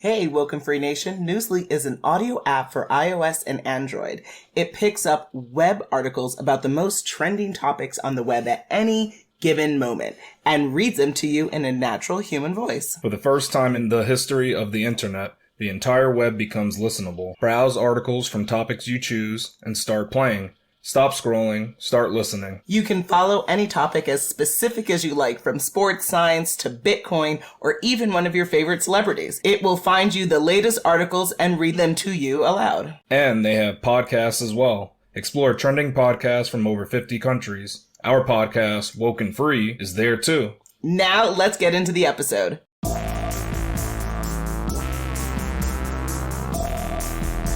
Hey, WokeNFree Nation. Newsly is an audio app for iOS and Android. It picks up web articles about the most trending topics on the web at any given moment and reads them to you in a natural human voice. For the first time in the history of the internet, the entire web becomes listenable. Browse articles from topics you choose and start playing. Stop scrolling, start listening. You can follow any topic as specific as you like, from sports, science to Bitcoin, or even one of your favorite celebrities. It will find you the latest articles and read them to you aloud. And they have podcasts as well. Explore trending podcasts from over 50 countries. Our podcast, WokeNFree, is there too. Now let's get into the episode.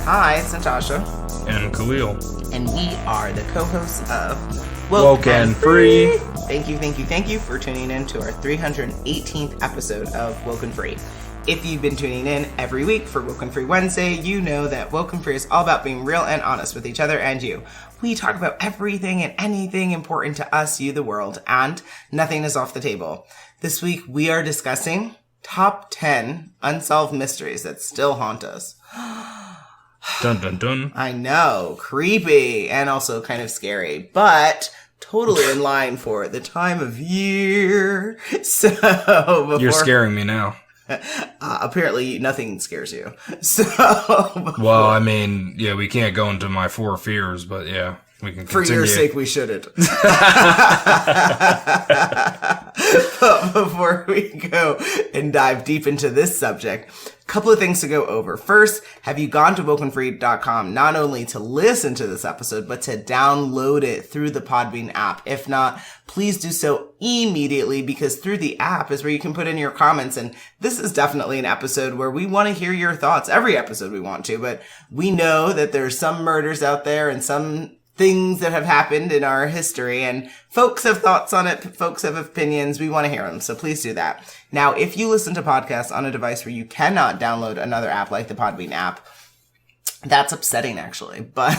Hi, it's Natasha. And Khalil. And we are the co-hosts of WokeNFree. Thank you for tuning in to our 318th episode of WokeNFree. If you've been tuning in every week for WokeNFree Wednesday, you know that WokeNFree is all about being real and honest with each other and you. We talk about everything and anything important to us, you, the world, and nothing is off the table. This week we are discussing top 10 unsolved mysteries that still haunt us. Dun dun dun. I know, creepy and also kind of scary, but totally in line for the time of year. So You're scaring me now. Apparently nothing scares you. So Well, I mean, yeah, we can't go into my 4 fears, but yeah, we can continue. For your sake, we shouldn't. But before we go and dive deep into this subject, a couple of things to go over. First, have you gone to WokeNFree.com not only to listen to this episode, but to download it through the Podbean app? If not, please do so immediately, because through the app is where you can put in your comments. And this is definitely an episode where we want to hear your thoughts. Every episode we want to, but we know that there's some murders out there and some things that have happened in our history, and folks have thoughts on it, folks have opinions, we want to hear them, so please do that. Now, if you listen to podcasts on a device where you cannot download another app like the Podbean app, that's upsetting, actually, but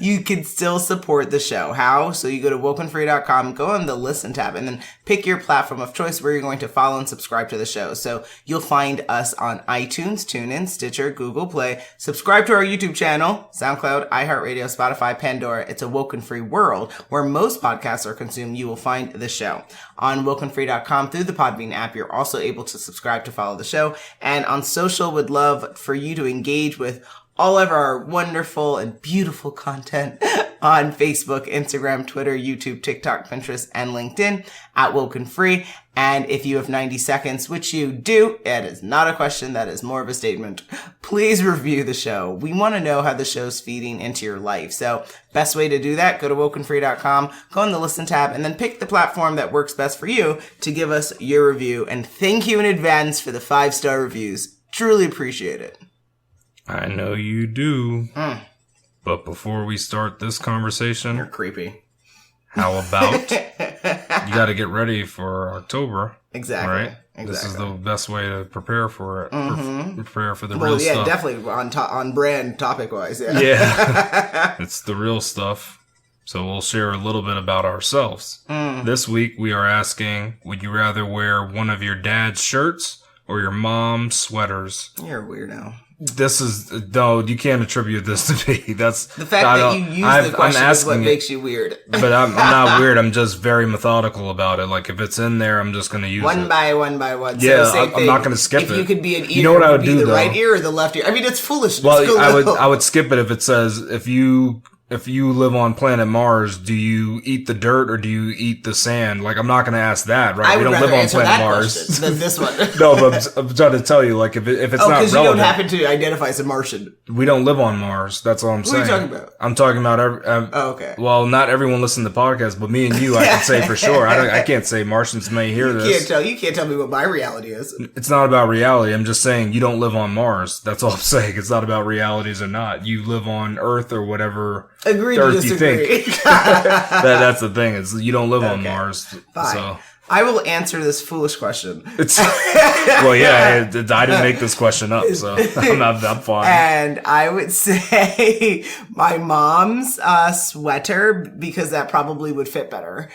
you can still support the show. How? So you go to WokeNFree.com, go on the Listen tab, and then pick your platform of choice where you're going to follow and subscribe to the show. So you'll find us on iTunes, TuneIn, Stitcher, Google Play. Subscribe to our YouTube channel, SoundCloud, iHeartRadio, Spotify, Pandora. It's a WokeNFree world where most podcasts are consumed. You will find the show. On WokeNFree.com through the Podbean app, you're also able to subscribe to follow the show. And on social, would love for you to engage with all of our wonderful and beautiful content on Facebook, Instagram, Twitter, YouTube, TikTok, Pinterest, and LinkedIn at WokeNFree. And if you have 90 seconds, which you do, it is not a question, that is more of a statement, please review the show. We want to know how the show's feeding into your life. So best way to do that, go to WokeNFree.com, go on the Listen tab, and then pick the platform that works best for you to give us your review. And thank you in advance for the 5-star reviews. Truly appreciate it. I know you do. But before we start this conversation, You're creepy. How about you got to get ready for October? Exactly. Right? Exactly. This is the best way to prepare for it. Prepare for the Well, real yeah, stuff. definitely on brand topic wise. Yeah. Yeah. It's the real stuff. So we'll share a little bit about ourselves. This week we are asking, would you rather wear one of your dad's shirts or your mom's sweaters? You're a weirdo. This is, no, you can't attribute this to me. That's The fact that you use the question is what makes you weird. But I'm not weird. I'm just very methodical about it. Like, if it's in there, I'm just going to use it. One by one. Yeah, so same I'm not going to skip if it. If you could be an ear, you know what I would do, the though? right ear or the left ear. I mean, it's foolishness. Well, I would skip it if it says, if you live on planet Mars, do you eat the dirt or do you eat the sand? Like, I'm not going to ask that, right? We don't live on planet Mars. Than this one. No, but I'm trying to tell you, like, if it's not relevant. Because you don't happen to identify as a Martian. We don't live on Mars. That's all I'm saying. What are you talking about? I'm talking about okay. Well, not everyone listens to the podcast, but me and you, I can say for sure. I can't say Martians may hear this. You can't tell me what my reality is. It's not about reality. I'm just saying you don't live on Mars. That's all I'm saying. It's not about realities or not. You live on Earth or whatever. Agree to disagree. That's the thing. Is you don't live on Mars. Fine. So I will answer this foolish question. Well, yeah, I didn't make this question up, so I'm fine. And I would say my mom's sweater, because that probably would fit better.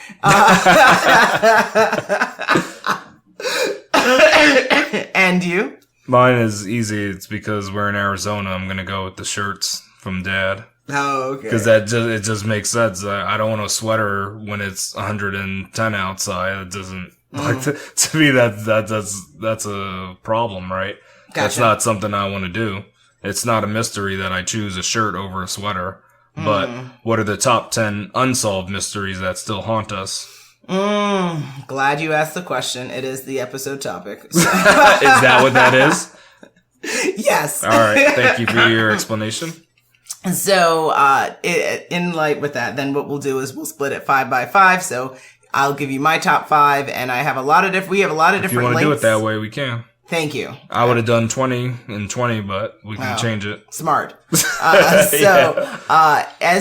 And you? Mine is easy. It's because we're in Arizona. I'm going to go with the shirts from Dad. Oh, okay. Because it just makes sense. I don't want a sweater when it's 110 outside. It doesn't, to me, that's a problem, right? Gotcha. That's not something I want to do. It's not a mystery that I choose a shirt over a sweater. But what are the top 10 unsolved mysteries that still haunt us? Glad you asked the question. It is the episode topic. Is that what that is? Yes. All right. Thank you for your explanation. So, in light with that, then what we'll do is we'll split it 5 by 5. So I'll give you my top 5, and I have a lot of we have a lot of different links. If you want to do it that way, we can. Thank you. I would have done 20 and 20, but we can change it. Smart. As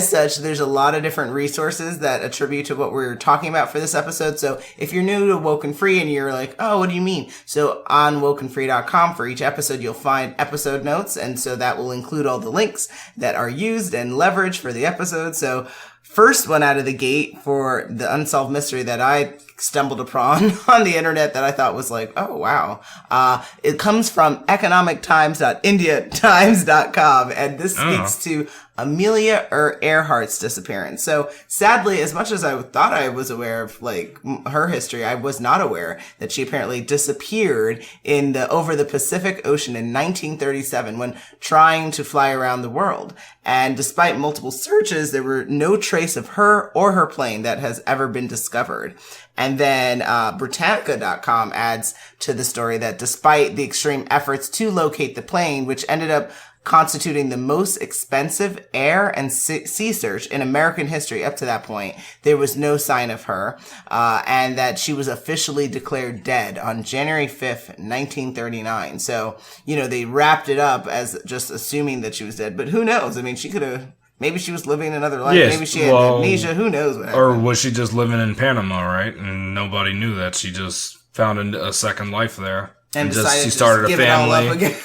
such, there's a lot of different resources that attribute to what we're talking about for this episode. So if you're new to WokeNFree and you're like, oh, what do you mean? So on WokeNFree.com for each episode, you'll find episode notes. And so that will include all the links that are used and leveraged for the episode. So first one out of the gate for the unsolved mystery that I stumbled upon on the internet that I thought was like, oh, wow. It comes from economictimes.indiatimes.com, and this speaks to Amelia Earhart's disappearance. So sadly, as much as I thought I was aware of like her history, I was not aware that she apparently disappeared over the Pacific Ocean in 1937 when trying to fly around the world. And despite multiple searches, there were no trace of her or her plane that has ever been discovered. And then Britannica.com adds to the story that despite the extreme efforts to locate the plane, which ended up constituting the most expensive air and sea search in American history up to that point, there was no sign of her, and that she was officially declared dead on January 5th, 1939. So, they wrapped it up as just assuming that she was dead, but who knows? I mean, she could have... Maybe she was living another life. Yes, maybe she had amnesia. Who knows what happened. Or was she just living in Panama, right? And nobody knew that. She just found a second life there. And she started a family.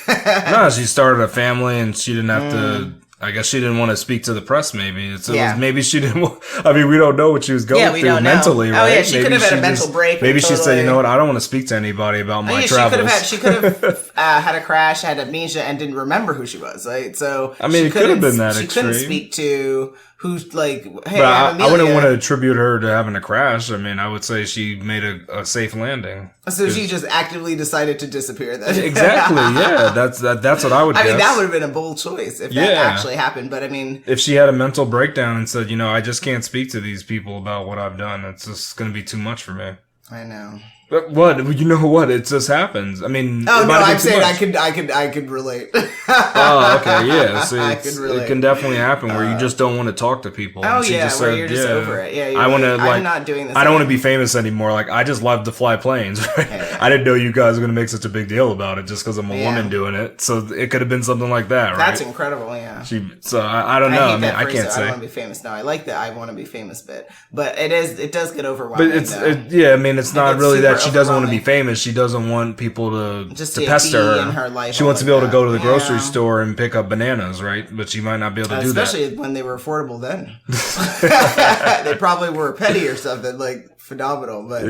No, she started a family and she didn't have to... I guess she didn't want to speak to the press, maybe. Maybe she didn't we don't know what she was going through mentally, right? Oh, yeah, she could have had a mental break. Maybe she said, you know what, I don't want to speak to anybody about my travels. She could have had a crash, had amnesia, and didn't remember who she was, right? So, it could have been that extreme. She couldn't speak to who's like, hey, but I wouldn't want to attribute her to having a crash. I mean, I would say she made a safe landing. So she just actively decided to disappear then. Exactly, yeah. That's what I would guess. I mean, that would have been a bold choice if that actually happened. But I mean, if she had a mental breakdown and said, I just can't speak to these people about what I've done, it's just going to be too much for me. I know. But what? You know what? It just happens. I mean, I'm saying I could relate. Oh, okay, yeah. See, I could relate. It can definitely happen where you just don't want to talk to people. Oh, yeah, where you're just over it. Yeah, I'm not doing this. I don't want to be famous anymore. Like, I just love to fly planes. Right? Yeah. I didn't know you guys were going to make such a big deal about it just because I'm a woman doing it. So it could have been something like that, right? That's incredible, yeah. So I don't know. I mean, I can't say. I want to be famous. No, I like the I want to be famous bit. But it does get overwhelming. But it's not really that she doesn't want to be famous. She doesn't want people to pester her. In her life, she wants to be able to go to the grocery store and pick up bananas, right? But she might not be able to do that. Especially when they were affordable then. They probably were penny or something, like phenomenal. But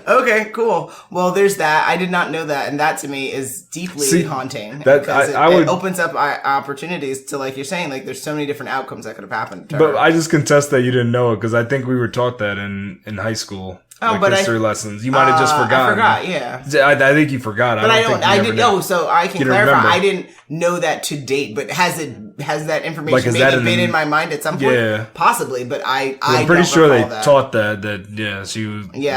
okay, cool. Well, there's that. I did not know that, and that to me is deeply haunting. Because it opens up opportunities to, like you're saying, like there's so many different outcomes that could have happened. But I just contest that you didn't know it because I think we were taught that in high school. But history lessons. You might have just forgotten. I forgot, yeah. I think you forgot. But I didn't know, so I can clarify. Remember. I didn't know that to date, but has that information maybe been in my mind at some point? Yeah. Possibly, but I'm pretty sure they taught that they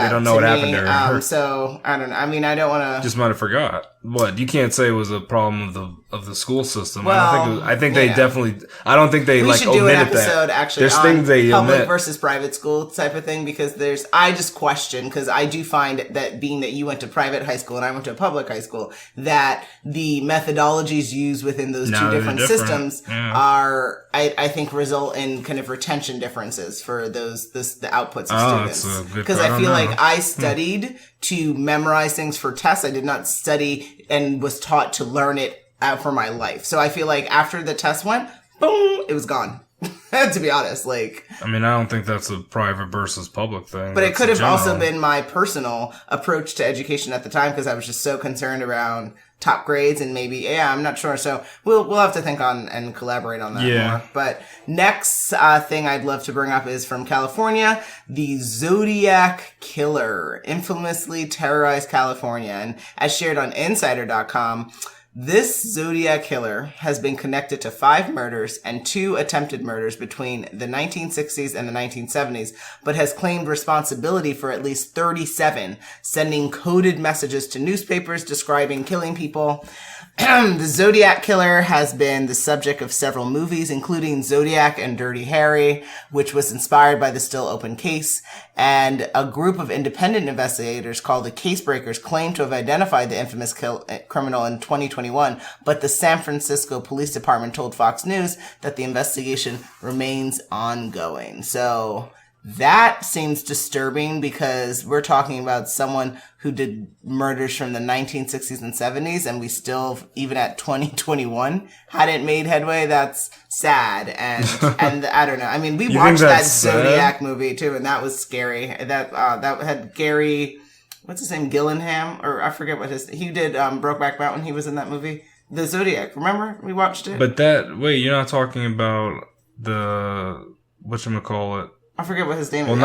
don't know what happened to her. So, I don't know. I mean, I don't want to... Just might have forgot. What? You can't say it was a problem of the school system. Well, I think they definitely... I don't think they, we should do an episode, actually, there's things they public versus private school type of thing, because I just question, because I do find that being that you went to private high school and I went to a public high school, that the methodologies used within those two different systems are, I think, result in kind of retention differences for the outputs of students. Because I feel like I studied to memorize things for tests. I did not study and was taught to learn it out for my life. So I feel like after the test went, boom, it was gone. To be honest, like... I mean, I don't think that's a private versus public thing. But it could have also been my personal approach to education at the time, because I was just so concerned around top grades, and maybe, I'm not sure. So we'll have to think on and collaborate on that more. But next thing I'd love to bring up is from California, the Zodiac Killer infamously terrorized California. And as shared on Insider.com, this Zodiac Killer has been connected to 5 murders and 2 attempted murders between the 1960s and the 1970s, but has claimed responsibility for at least 37, sending coded messages to newspapers describing killing people. The Zodiac Killer has been the subject of several movies, including Zodiac and Dirty Harry, which was inspired by the still open case. And a group of independent investigators called the Casebreakers claimed to have identified the infamous criminal in 2021, but the San Francisco Police Department told Fox News that the investigation remains ongoing. So that seems disturbing because we're talking about someone who did murders from the 1960s and 70s, and we still, even at 2021, hadn't made headway. That's sad. And I don't know. I mean, we watched that Zodiac movie too, and that was scary. That had Gary, what's his name? Gillingham? Or I forget he did, Brokeback Mountain. He was in that movie. The Zodiac. Remember? We watched it. But you're not talking about whatchamacallit? I forget what his name is.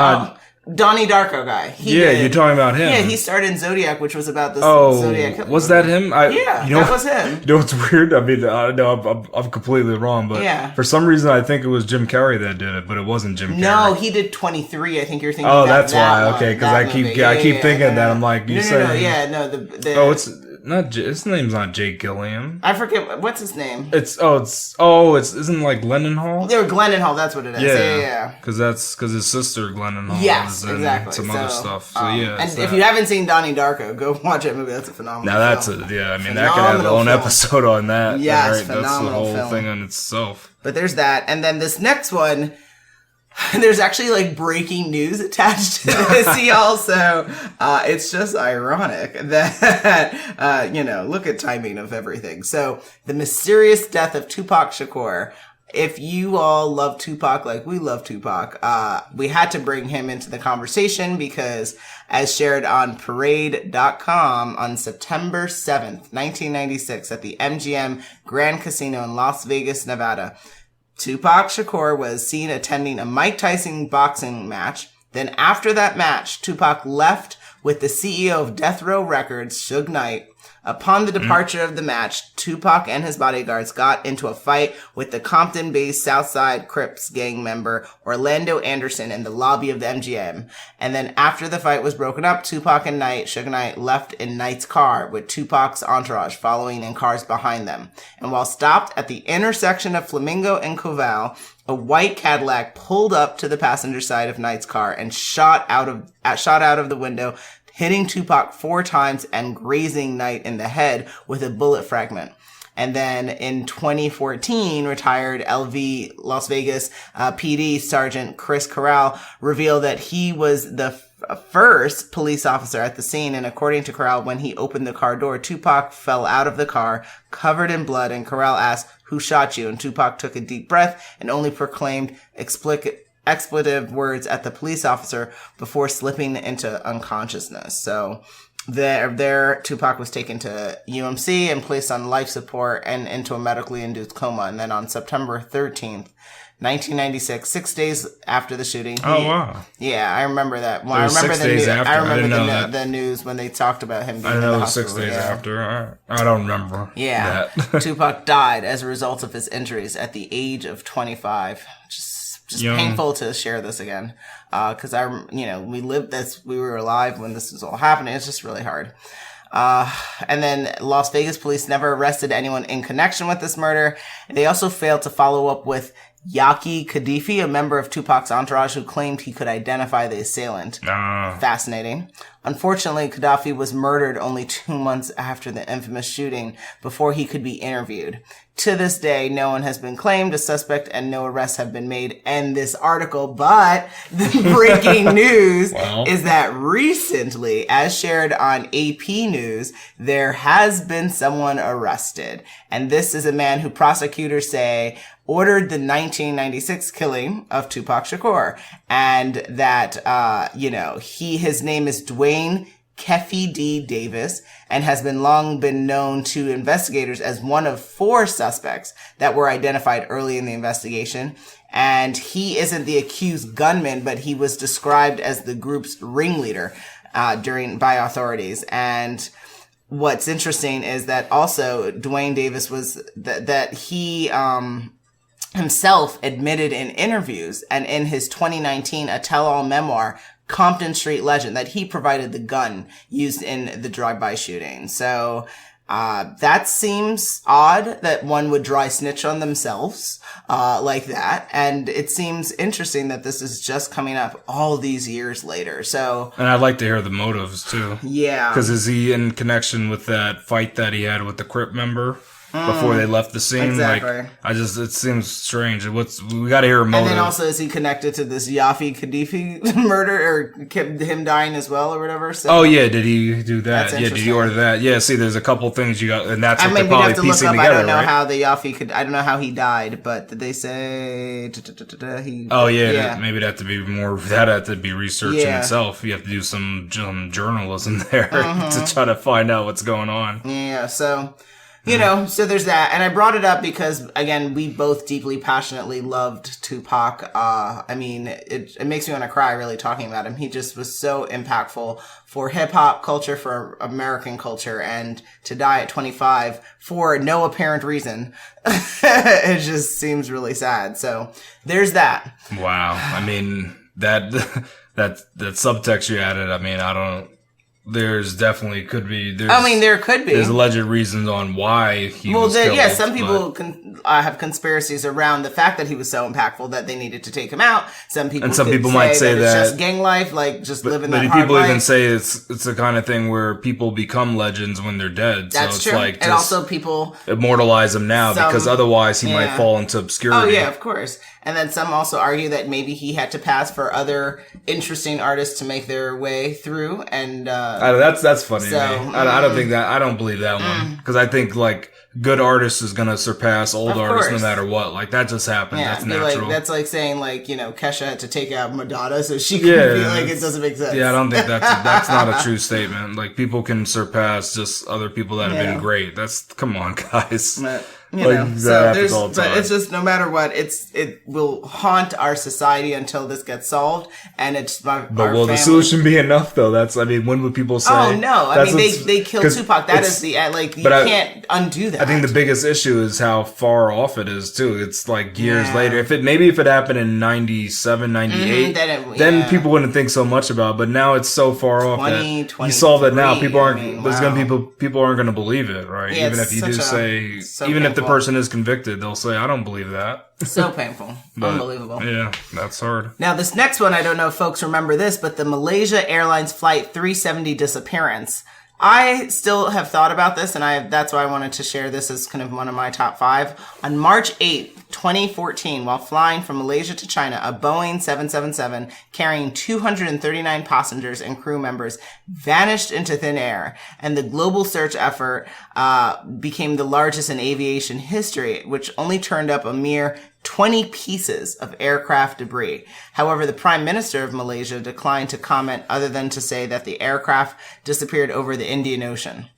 Donnie Darko guy. You're talking about him. Yeah, he starred in Zodiac, which was about this Zodiac killer. Was that him? That was him. You know what's weird? I mean, I know I'm completely wrong, but for some reason I think it was Jim Carrey that did it, but it wasn't Jim Carrey. No, he did 23. I think you're thinking. Oh, that's why. Okay, because I keep thinking that. I'm like, his name's not Jake Gilliam. I forget what's his name. Isn't like Glendenhall? They were Glendenhall. That's what it is. Yeah. Because his sister Glendenhall. Yes, is in exactly. Some other stuff. So and if you haven't seen Donnie Darko, go watch that movie. That's a phenomenal. Now that's film. I mean, that could have its own episode on that. Yes, right? phenomenal. That's the whole film. thing on itself. But there's that, and then this next one. There's actually like breaking news attached to this, y'all. So it's just ironic that look at timing of everything. So the mysterious death of Tupac Shakur. If you all love Tupac like we love Tupac, we had to bring him into the conversation because, as shared on Parade.com on September 7th, 1996, at the MGM Grand Casino in Las Vegas, Nevada, Tupac Shakur was seen attending a Mike Tyson boxing match. Then after that match, Tupac left with the CEO of Death Row Records, Suge Knight. Upon the departure of the match, Tupac and his bodyguards got into a fight with the Compton-based Southside Crips gang member Orlando Anderson in the lobby of the MGM. And then after the fight was broken up, Tupac and Suge Knight left in Knight's car with Tupac's entourage following in cars behind them. And while stopped at the intersection of Flamingo and Koval, a white Cadillac pulled up to the passenger side of Knight's car and shot out of the window, hitting Tupac 4 times and grazing Knight in the head with a bullet fragment. And then in 2014, retired LV Las Vegas PD Sergeant Chris Corral revealed that he was the first police officer at the scene. And according to Corral, when he opened the car door, Tupac fell out of the car covered in blood. And Corral asked, "Who shot you?" And Tupac took a deep breath and only proclaimed expletive words at the police officer before slipping into unconsciousness. So there Tupac was taken to UMC and placed on life support and into a medically induced coma. And then on September 13th, 1996, 6 days after the shooting. Wow. Yeah, I remember that. Well, I remember the news when they talked about him being I in know the it was hospital. 6 days after. I don't remember. Yeah. That. Tupac died as a result of his injuries at the age of 25. Just painful to share this again. Cause we lived this, we were alive when this was all happening. It's just really hard. And then Las Vegas police never arrested anyone in connection with this murder. They also failed to follow up with Yaki Kadifi, a member of Tupac's entourage who claimed he could identify the assailant. Fascinating. Unfortunately, Gaddafi was murdered only 2 months after the infamous shooting before he could be interviewed. To this day, no one has been claimed a suspect and no arrests have been made in this article. But the breaking news is that recently, as shared on AP News, there has been someone arrested. And this is a man who prosecutors say ordered the 1996 killing of Tupac Shakur. And that, his name is Dwayne Kefi D. Davis and has long been known to investigators as one of 4 suspects that were identified early in the investigation. And he isn't the accused gunman, but he was described as the group's ringleader by authorities. And what's interesting is that also Dwayne Davis was that he himself admitted in interviews and in his 2019 A Tell-All memoir, Compton Street Legend, that he provided the gun used in the drive-by shooting. So that seems odd that one would dry snitch on themselves like that. And it seems interesting that this is just coming up all these years later. So, and I'd like to hear the motives too. Yeah. Because is he in connection with that fight that he had with the Crip member before they left the scene? Exactly. Like, it seems strange. We got to hear a motive. And then also, is he connected to this Yafi Khadifi murder or him dying as well or whatever? So, oh yeah, did he do that? That's Yeah, did he order that? Yeah, see, there's a couple things you got, and that's what they're we'd have probably to look piecing up. together, I don't know right? how the Yafi I don't know how he died, but did they say he? Oh yeah, maybe that'd have to be research in Yeah. itself. You have to do some journalism there to try to find out what's going on. Yeah, so so there's that. And I brought it up because, again, we both deeply, passionately loved Tupac. I mean, it makes me want to cry really talking about him. He just was so impactful for hip hop culture, for American culture, and to die at 25 for no apparent reason, it just seems really sad. So there's that. Wow. I mean, that subtext you added, I mean, I don't. There's definitely could be. There could be. There's alleged reasons on why he was killed. Yeah, some people have conspiracies around the fact that he was so impactful that they needed to take him out. Some people might say that it's just gang life, like just living that hard life. But people even say it's the kind of thing where people become legends when they're dead. That's so it's true. like and also people immortalize him now because otherwise he might fall into obscurity. Oh yeah, of course. And then some also argue that maybe he had to pass for other interesting artists to make their way through. And that's funny to me. I don't think that. I don't believe that one because I think like good artists is gonna surpass old artists no matter what. Like that just happened. Yeah, that's natural. That's like saying Kesha had to take out Madonna so she could be like it doesn't make sense. Yeah, I don't think that's not a true statement. Like people can surpass just other people that have been great. Come on, guys. But it's just no matter what, it will haunt our society until this gets solved, and it's But will the solution be enough though? When would people say? Oh no! I mean, they killed Tupac. That is you can't undo that. I think the biggest issue is how far off it is too. It's like years later. If it happened in 97, 98, then people wouldn't think so much about it. But now it's so far off that you solve it now. People aren't. People aren't going to believe it, right? Yeah, even if you do say, if the person is convicted, they'll say, "I don't believe that." So painful. Unbelievable. Yeah, that's hard. Now, this next one, I don't know if folks remember this, but the Malaysia Airlines Flight 370 disappearance. I still have thought about this, and that's why I wanted to share this as kind of one of my top 5. On March 8th, 2014, while flying from Malaysia to China, a Boeing 777 carrying 239 passengers and crew members vanished into thin air, and the global search effort became the largest in aviation history, which only turned up a mere 20 pieces of aircraft debris. However, the Prime Minister of Malaysia declined to comment other than to say that the aircraft disappeared over the Indian Ocean.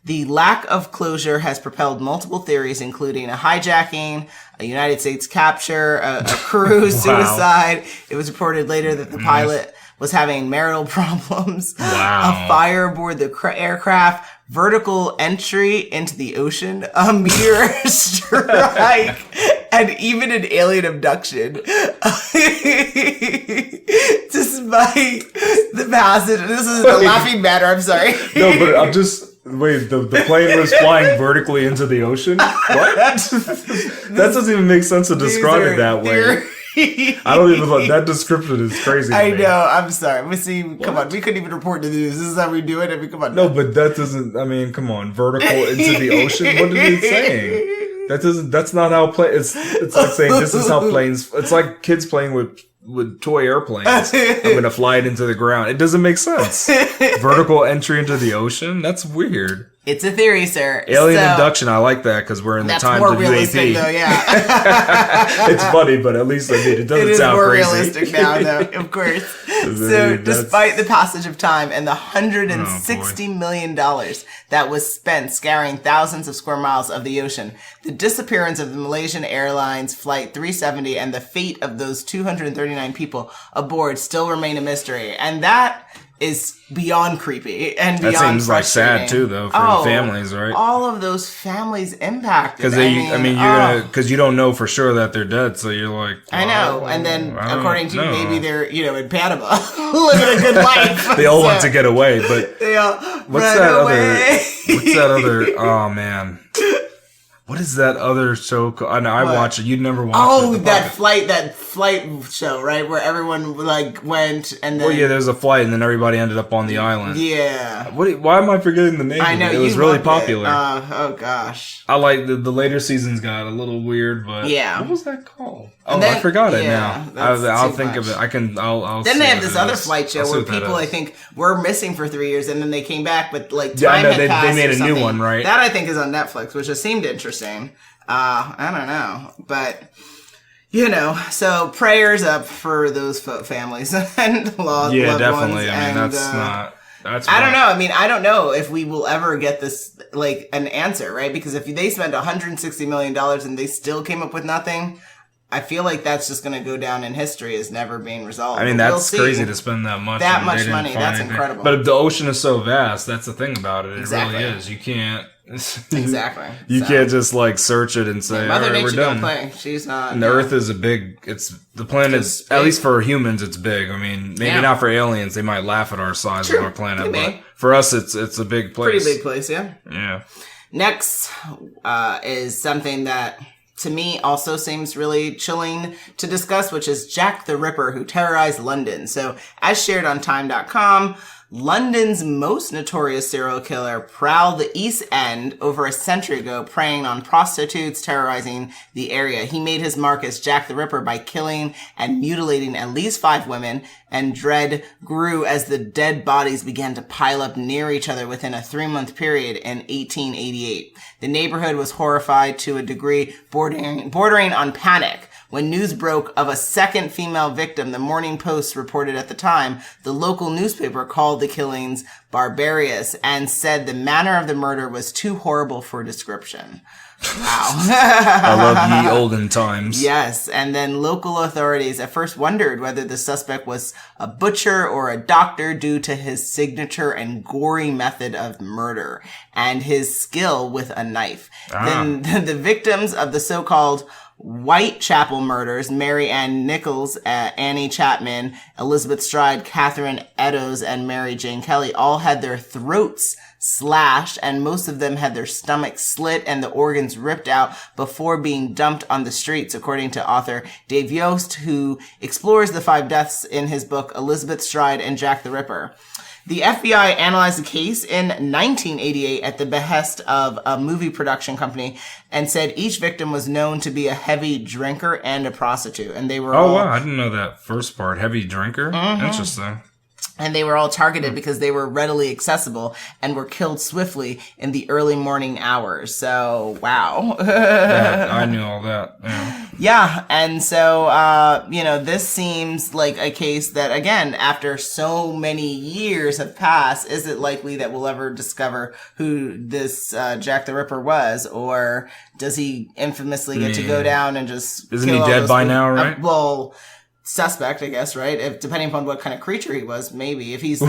The lack of closure has propelled multiple theories, including a hijacking, a United States capture, a crew suicide. It was reported later that the pilot was having marital problems, a fire aboard the aircraft, vertical entry into the ocean, a meteor strike, and even an alien abduction. Despite the passage, this is a laughing matter, I'm sorry. No, but I'm just... Wait, the plane was flying vertically into the ocean? What? That doesn't even make sense to describe it that way. I don't even like that description is crazy. I know. I'm sorry. We see. Come on. We couldn't even report the news. This is how we do it. I mean, come on. No, but that doesn't. I mean, come on. Vertical into the ocean. What is it saying? That doesn't. That's not how plane. It's like saying this is how planes. It's like kids playing with toy airplanes. I'm gonna fly it into the ground. It doesn't make sense. Vertical entry into the ocean. That's weird. It's a theory, sir. Alien abduction, I like that because we're in the times of UAP. That's more realistic, though, yeah. It's funny, but at least it doesn't sound more crazy. realistic now, though, of course. So, despite the passage of time and the $160 million that was spent scouring thousands of square miles of the ocean, the disappearance of the Malaysian Airlines Flight 370 and the fate of those 239 people aboard still remain a mystery. And that is beyond creepy and beyond that seems like sad too, though, for the families, right? All of those families impacted. Because because you don't know for sure that they're dead, so you're like, I know. And then, according to you, maybe they're in Panama living a good life. They all want to get away, but they all what's that other? Oh man. What is that other show called? I know I watch it. You'd never watch it. Oh, that flight show, right? Where everyone went and then... Well, yeah, there's a flight and then everybody ended up on the island. Yeah. Why am I forgetting the name? I know, it was really popular. Oh gosh. I like the later seasons got a little weird, but yeah. What was that called? Oh, I forgot it now. I'll think much. of it. I'll Then they have this other flight show where people, I think, were missing for 3 years and then they came back, but time had passed. They made a new one, right? That I think is on Netflix, which just seemed interesting. I don't know, but so prayers up for those families and loved definitely. ones. I mean, that's I don't know. I mean, I don't know if we will ever get this an answer, right? Because if they spent $160 million and they still came up with nothing, I feel like that's just going to go down in history as never being resolved. I mean, that's crazy to spend that much. Money. That's incredible. But the ocean is so vast. That's the thing about it. Exactly. It really is. You can't. Exactly. You can't just search it and say, Mother Nature we're done. Don't play. She's not. And the Earth is the planet, at least for humans, it's big. I mean, maybe not for aliens. They might laugh at our size of our planet, but for us, it's a big place. Pretty big place, yeah. Yeah. Next is something that, to me, also seems really chilling to discuss, which is Jack the Ripper, who terrorized London. So, as shared on Time.com, London's most notorious serial killer prowled the East End over a century ago, preying on prostitutes, terrorizing the area. He made his mark as Jack the Ripper by killing and mutilating at least 5 women, and dread grew as the dead bodies began to pile up near each other within a 3-month period in 1888. The neighborhood was horrified to a degree bordering on panic. When news broke of a second female victim, the Morning Post reported at the time, the local newspaper called the killings barbarous and said the manner of the murder was too horrible for description. Wow. I love ye olden times. Yes, and then local authorities at first wondered whether the suspect was a butcher or a doctor due to his signature and gory method of murder and his skill with a knife. Then the victims of the so-called Whitechapel murders, Mary Ann Nichols, Annie Chapman, Elizabeth Stride, Catherine Eddowes, and Mary Jane Kelly all had their throats slashed, and most of them had their stomachs slit and the organs ripped out before being dumped on the streets, according to author Dave Yost, who explores the 5 deaths in his book Elizabeth Stride and Jack the Ripper. The FBI analyzed the case in 1988 at the behest of a movie production company and said each victim was known to be a heavy drinker and a prostitute. And they were wow, I didn't know that first part. Heavy drinker? Mm-hmm. Interesting. And they were all targeted because they were readily accessible and were killed swiftly in the early morning hours. So, wow. Yeah, I knew all that. Yeah. Yeah. And so, this seems like a case that, again, after so many years have passed, is it likely that we'll ever discover who this Jack the Ripper was? Or does he infamously get to go down and just Isn't he dead by now, right? Suspect, I guess, right? If depending upon what kind of creature he was, maybe if he's no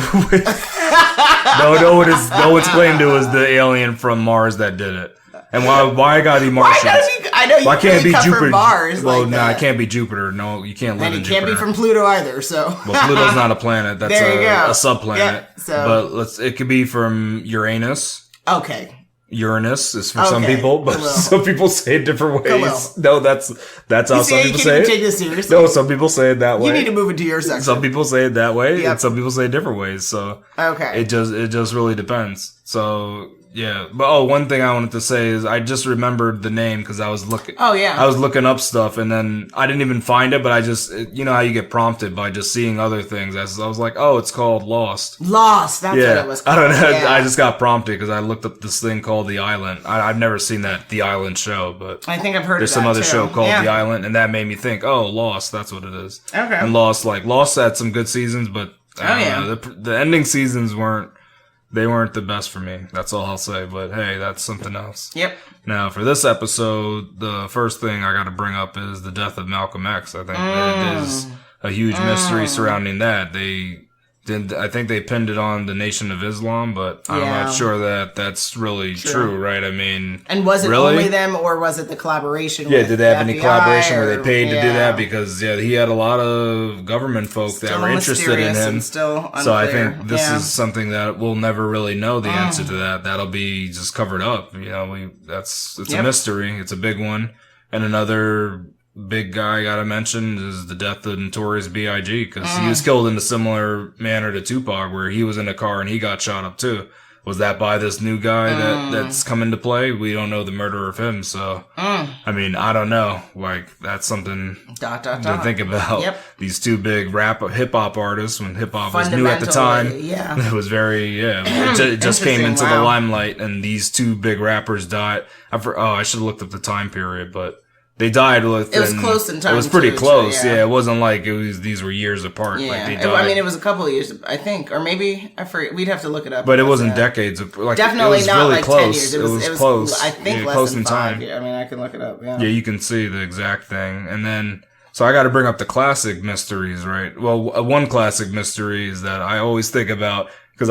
one's claimed it was the alien from Mars that did it. And why gotta be Martian? I know you can't be Jupiter. From Mars. Well, no, it can't be Jupiter. No, you can't live in Jupiter. And it can't be from Pluto either. So well, Pluto's not a planet. That's a subplanet. Yep, but it could be from Uranus. Okay. Uranus is for some people, but some people say it different ways. No, that's how some people say it. Take this seriously. No, some people say it that way. You need to move it to your section. Some people say it that way, and some people say it different ways. So it just really depends. So yeah. But one thing I wanted to say is I just remembered the name because I was looking. Oh yeah. I was looking up stuff and then I didn't even find it, but I just, you know how you get prompted by just seeing other things. I was like, oh, it's called Lost. Lost. That's what it was called. I don't know. Yeah. I just got prompted because I looked up this thing called The Island. I've never seen that The Island show, but I think I've heard there's of some that other too. show called The Island, and that made me think, oh, Lost. That's what it is. Okay. And Lost had some good seasons, but I don't know, the ending seasons weren't the best for me. That's all I'll say. But hey, that's something else. Yep. Now, for this episode, the first thing I got to bring up is the death of Malcolm X. I think it is a huge mystery surrounding that. I think they pinned it on the Nation of Islam, but I'm not sure that that's really true, right? I mean, and was it really? only them, or was it the collaboration? Yeah, with did they have the any FBI collaboration where they paid to do yeah. that? Because he had a lot of government folk that were interested in him. And still unclear. So I think this is something that we'll never really know the answer to that. That'll be just covered up. You know, it's a mystery. It's a big one. And another big guy I gotta mention is the death of Notorious B.I.G. because he was killed in a similar manner to Tupac, where he was in a car and he got shot up too. Was that by this new guy that's come into play? We don't know the murder of him, so I mean, I don't know. Like, that's something to think about. Yep. These two big hip hop artists, when hip hop was new at the time, it was very it just came into the limelight, and these two big rappers died. I should have looked up the time period, but they died with. It was close in time. It was pretty close. Too, yeah, it wasn't like these were years apart. Yeah. Like they died. I mean, it was a couple of years, I think, or maybe I forget. We'd have to look it up. But it wasn't decades. Like, definitely it was not really like close. 10 years. It was close. I think less close than in 5. time. Yeah, I mean, I can look it up. Yeah. Yeah, you can see the exact thing, and then. So I got to bring up the classic mysteries, right? Well, one classic mystery is that I always think about, because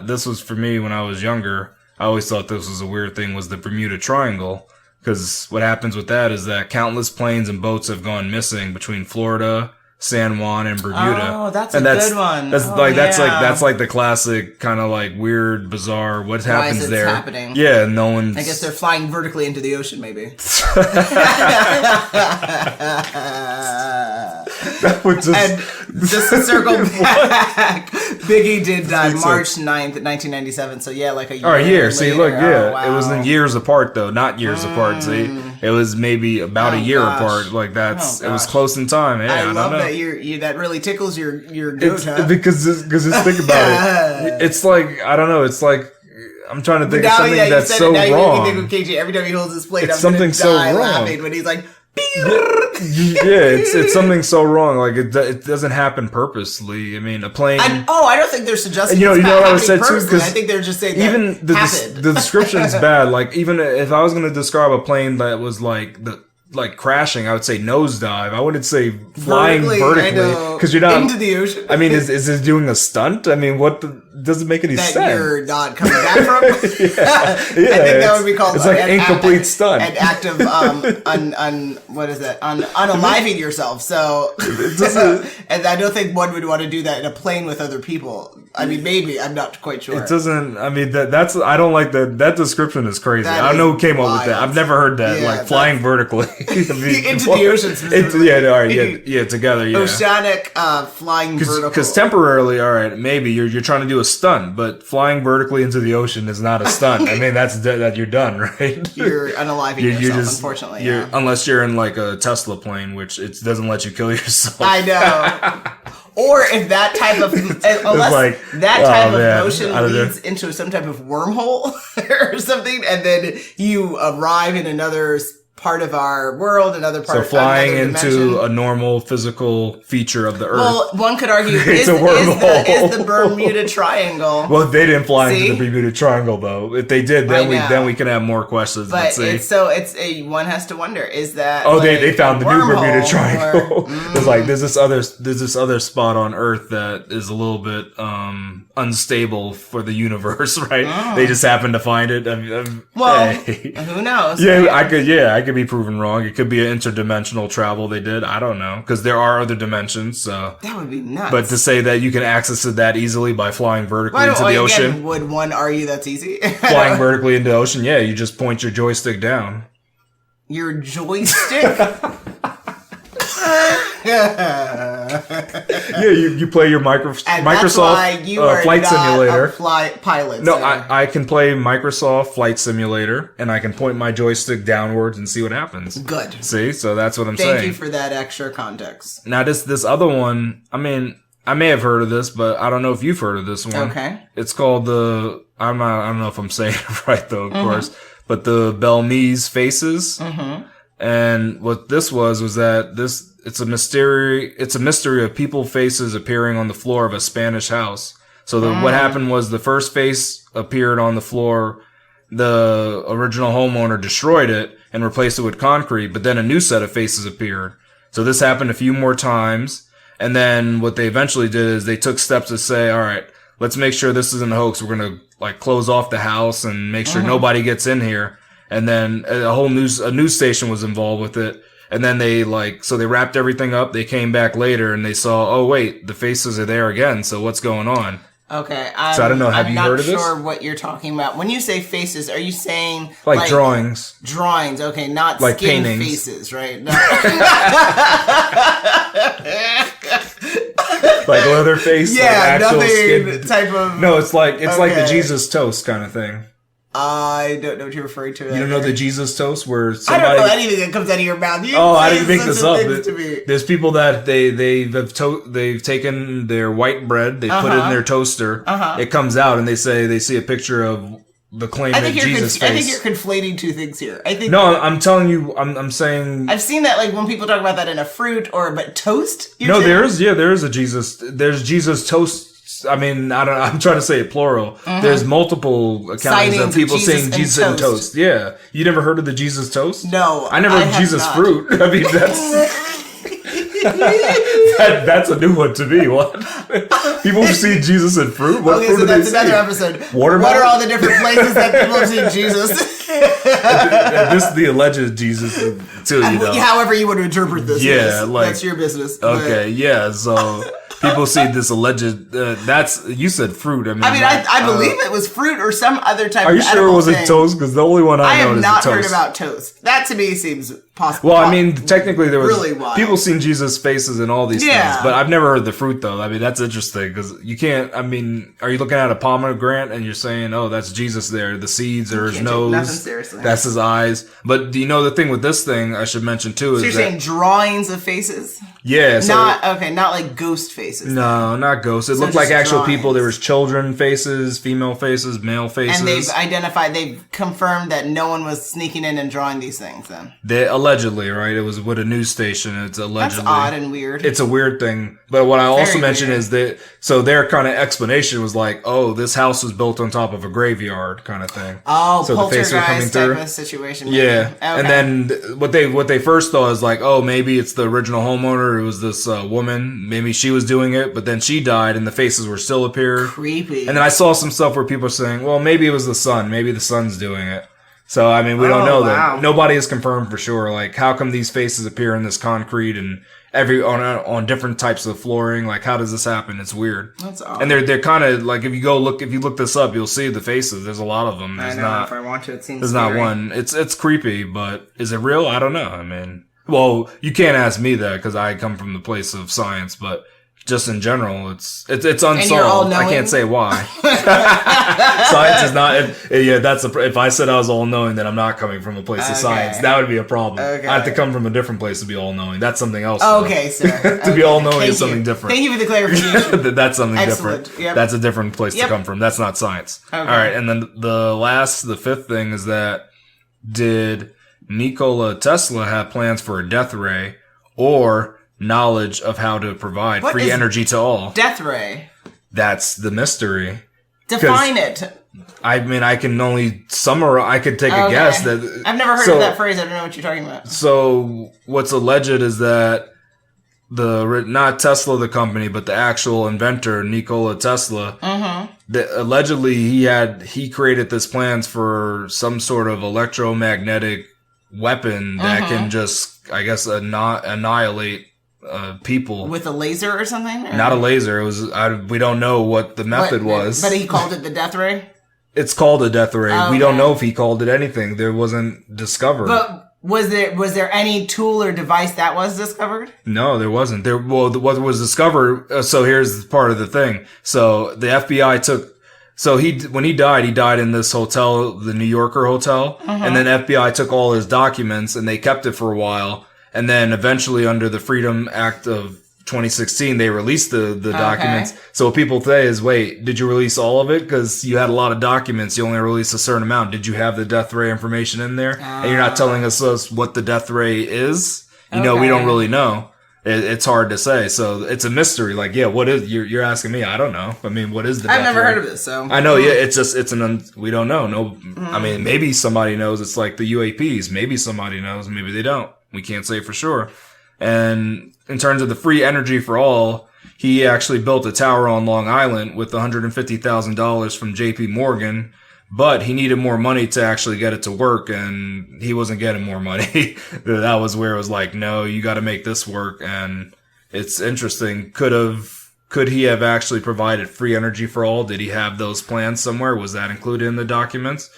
this was for me when I was younger. I always thought this was a weird thing, was the Bermuda Triangle. Because what happens with that is that countless planes and boats have gone missing between Florida, San Juan, and Bermuda. Oh, that's a good one. That's like the classic kind of like weird, bizarre. What happens there? Happening? Yeah, no one's. I guess they're flying vertically into the ocean, maybe. That would just. And just to circle back, Biggie did die March 9th, 1997. So yeah, like a year. All right, here. Later. See, look, yeah, wow. It was in years apart though, not years apart. See, it was maybe about a year apart. Like it was close in time. Yeah, I love don't know. that you that really tickles your goat, huh? Because just think about it. It's like, I don't know. It's like, I'm trying to think of something that's so wrong. Think of KJ every time he holds his plate. It's something so wrong. Laughing when he's like. Yeah, it's something so wrong. Like it doesn't happen purposely. I mean, a plane. I don't think they're suggesting. You know what I said too. Because I think they're just saying even the description is bad. Like even if I was going to describe a plane that was like crashing, I would say nosedive. I wouldn't say flying vertically because you're not into the ocean. I mean, is it doing a stunt? I mean, doesn't make any sense. That you're not coming back from. I think that would be called. It's like an incomplete stunt. An act of what is that? Unaliving yourself. So, and I don't think one would want to do that in a plane with other people. I mean, maybe I'm not quite sure. It doesn't. I mean, that's. I don't like that. That description is crazy. I don't know who came up with that. I've never heard that. Like flying vertically into the ocean. Together. Yeah. Oceanic flying vertical. Because temporarily, all right, maybe you're trying to do a stunt, but flying vertically into the ocean is not a stunt. I mean, that you're done, right? You're unaliving yourself, unfortunately. Unless you're in like a Tesla plane, which it doesn't let you kill yourself. I know. Or if that type of motion leads into some type of wormhole or something, and then you arrive in another part of our world, another part of flying into a normal physical feature of the Earth. Well, one could argue is the Bermuda Triangle. Well, they didn't fly into the Bermuda Triangle though. If they did, then we can have more questions. But one has to wonder, is that they found the new Bermuda Triangle. It's like there's this other spot on Earth that is a little bit unstable for the universe, right? They just happened to find it. Who knows? Yeah, right? I could be proven wrong. It could be an interdimensional travel they did. I don't know. Because there are other dimensions, so. That would be nuts. But to say that you can access it that easily by flying vertically into the ocean. Would one argue that's easy? Flying vertically into the ocean, yeah. You just point your joystick down. Your joystick? Yeah, you play your Microsoft Flight Simulator. Pilot. No, I can play Microsoft Flight Simulator, and I can point my joystick downwards and see what happens. Good. See, so that's what I'm saying. Thank you for that extra context. Now, this other one, I mean, I may have heard of this, but I don't know if you've heard of this one. Okay. It's called I don't know if I'm saying it right though, of course, but the Belmese faces. Mm-hmm. And what this was that it's a mystery of people faces appearing on the floor of a Spanish house. So what happened was the first face appeared on the floor. The original homeowner destroyed it and replaced it with concrete, but then a new set of faces appeared. So this happened a few more times. And then what they eventually did is they took steps to say, all right, let's make sure this isn't a hoax. We're going to close off the house and make sure nobody gets in here. And then a news station was involved with it. And then they wrapped everything up. They came back later and they saw, oh wait, the faces are there again. So what's going on? Okay. So I don't know. Have you heard of this? I'm not sure what you're talking about. When you say faces, are you saying like drawings? Drawings. Okay. Not like skin paintings. faces, right? No. Like Leatherface? Yeah, like actual nothing skin. type of... No, it's like the Jesus toast kind of thing. I don't know what you're referring to. You don't know the Jesus toast where somebody... I don't know anything that comes out of your mouth. I didn't make this up. There's people that they've taken their white bread, they put it in their toaster, it comes out and they say they see a picture of the claim that Jesus face. I think you're conflating two things here. No, I'm telling you, I'm saying... I've seen that when people talk about that in a fruit but toast? No, there is a Jesus... There's Jesus toast. I mean, I'm trying to say it plural. Mm-hmm. There's multiple accounts of people saying Jesus and toast. Yeah. You never heard of the Jesus toast? No. I never heard of Jesus fruit. I mean, that's a new one to me. What? People have seen Jesus and fruit? What fruit so that's another episode. Watermelon? What are all the different places that people have seen Jesus? This is the alleged Jesus, too, However you want to interpret this. Yeah, that's your business. Okay, yeah, so... People see this alleged. You said fruit. I believe it was fruit or some other type. Are you sure it wasn't toast? Because the only one I know is toast. I have not heard about toast. That to me seems possible. Well, I mean, technically there was really wild. People seen Jesus' faces and all these things, but I've never heard the fruit though. I mean, that's interesting because you can't. I mean, are you looking at a pomegranate and you're saying, "Oh, that's Jesus there"? The seeds or his nose. Nothing seriously. That's his eyes. But do you know the thing with this thing? I should mention too is you're saying drawings of faces. Yeah. So not like ghost faces. No, not ghosts. It looked like actual drawings. People. There was children faces, female faces, male faces. And they've confirmed that no one was sneaking in and drawing these things then. They allegedly, right? It was with a news station. It's allegedly. That's odd and weird. It's a weird thing. But what I also mentioned is that, so their kind of explanation was like, oh, this house was built on top of a graveyard kind of thing. Oh, so the faces were coming through. Type of situation. Maybe. Yeah. Okay. And then what they first thought is like, oh, maybe it's the original homeowner. It was this woman. Maybe she was doing it, but then she died and the faces were still appeared. Creepy. And then I saw some stuff where people are saying, well, maybe it was the son. Maybe the son's doing it. So, I mean, we don't know that. Nobody has confirmed for sure. Like, how come these faces appear in this concrete and on different types of flooring? Like, how does this happen? It's weird. That's odd. And they're kind of like, if you look this up, you'll see the faces. There's a lot of them. If I want to, it seems there's scary. Not one. It's creepy, but is it real? I don't know. I mean, well, you can't ask me that because I come from the place of science, but just in general, it's unsolved. I can't say why. Science is not. If I said I was all knowing, then I'm not coming from a place of science. That would be a problem. Okay. I have to come from a different place to be all knowing. That's something else. Okay, sir. To be all knowing is something different. Thank you for the clarification. That's something different. Yep. That's a different place to come from. That's not science. Okay. All right, and then the fifth thing is that did Nikola Tesla have plans for a death ray or knowledge of how to provide free energy to all? Death ray. That's the mystery. Define it. I mean, I can only summarize. I could take a guess that I've never heard of that phrase. I don't know what you're talking about. So what's alleged is that not Tesla the company, but the actual inventor Nikola Tesla. Allegedly he created this plans for some sort of electromagnetic weapon that can just, I guess, annihilate people with a laser or something. Or? Not a laser. It was. We don't know what the method was. But he called it the death ray. It's called a death ray. We don't know if he called it anything. There wasn't discovered. But Was there any tool or device that was discovered? No, there wasn't. What was discovered, so here's part of the thing. So the FBI when he died in this hotel, the New Yorker hotel, and then FBI took all his documents and they kept it for a while. And then eventually under the Freedom Act of 2016, they released the documents. So what people say is, wait, did you release all of it? Because you had a lot of documents. You only released a certain amount. Did you have the death ray information in there? And you're not telling us what the death ray is? We don't really know. It's hard to say. So it's a mystery. Like, yeah, what is, you're asking me? I don't know. I mean, what is the death ray? I've never heard of this, so. I know, yeah, we don't know. No, I mean, maybe somebody knows. It's like the UAPs. Maybe somebody knows. Maybe they don't. We can't say for sure. And in terms of the free energy for all, he actually built a tower on Long Island with $150,000 from JP Morgan, but he needed more money to actually get it to work, and he wasn't getting more money. That was where it was like, no, you got to make this work. And it's interesting. Could he have actually provided free energy for all? Did he have those plans somewhere? Was that included in the documents?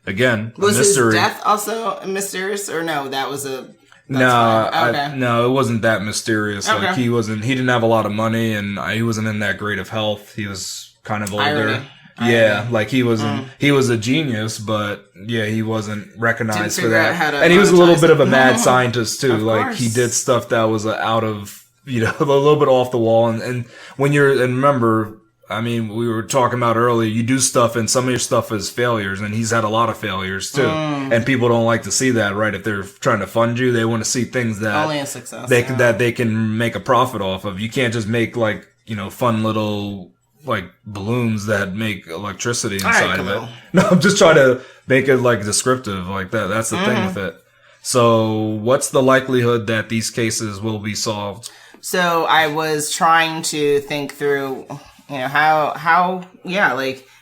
Again, was mystery. His death also mysterious, or no? That was a... No, it wasn't that mysterious. Okay. Like he didn't have a lot of money, and he wasn't in that great of health. He was kind of older. Irony. Yeah, like he was a genius, but yeah, he wasn't recognized for that. And he was a little bit of a mad scientist too. Like he did stuff that was out of, a little bit off the wall. And when and remember, I mean, we were talking about earlier, you do stuff and some of your stuff is failures, and he's had a lot of failures too. And people don't like to see that, right? If they're trying to fund you, they want to see things that only a success, that they can make a profit off of. You can't just make like, fun little like balloons that make electricity inside of it. No, I'm just trying to make it like descriptive like that. That's the thing with it. So what's the likelihood that these cases will be solved? So I was trying to think through,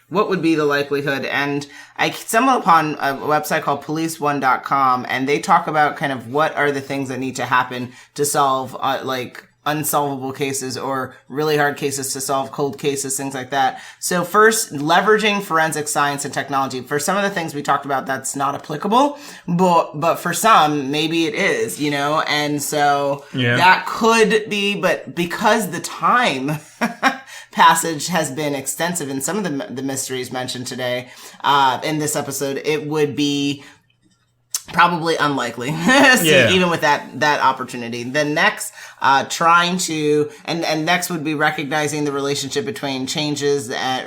what would be the likelihood? And I stumbled upon a website called police1.com, and they talk about kind of what are the things that need to happen to solve, unsolvable cases or really hard cases to solve, cold cases, things like that. So first, leveraging forensic science and technology. For some of the things we talked about, that's not applicable, but for some, maybe it is, and so that could be, but because the time passage has been extensive in some of the mysteries mentioned today, in this episode, it would be probably unlikely. Even with that opportunity. Then next, next would be recognizing the relationship between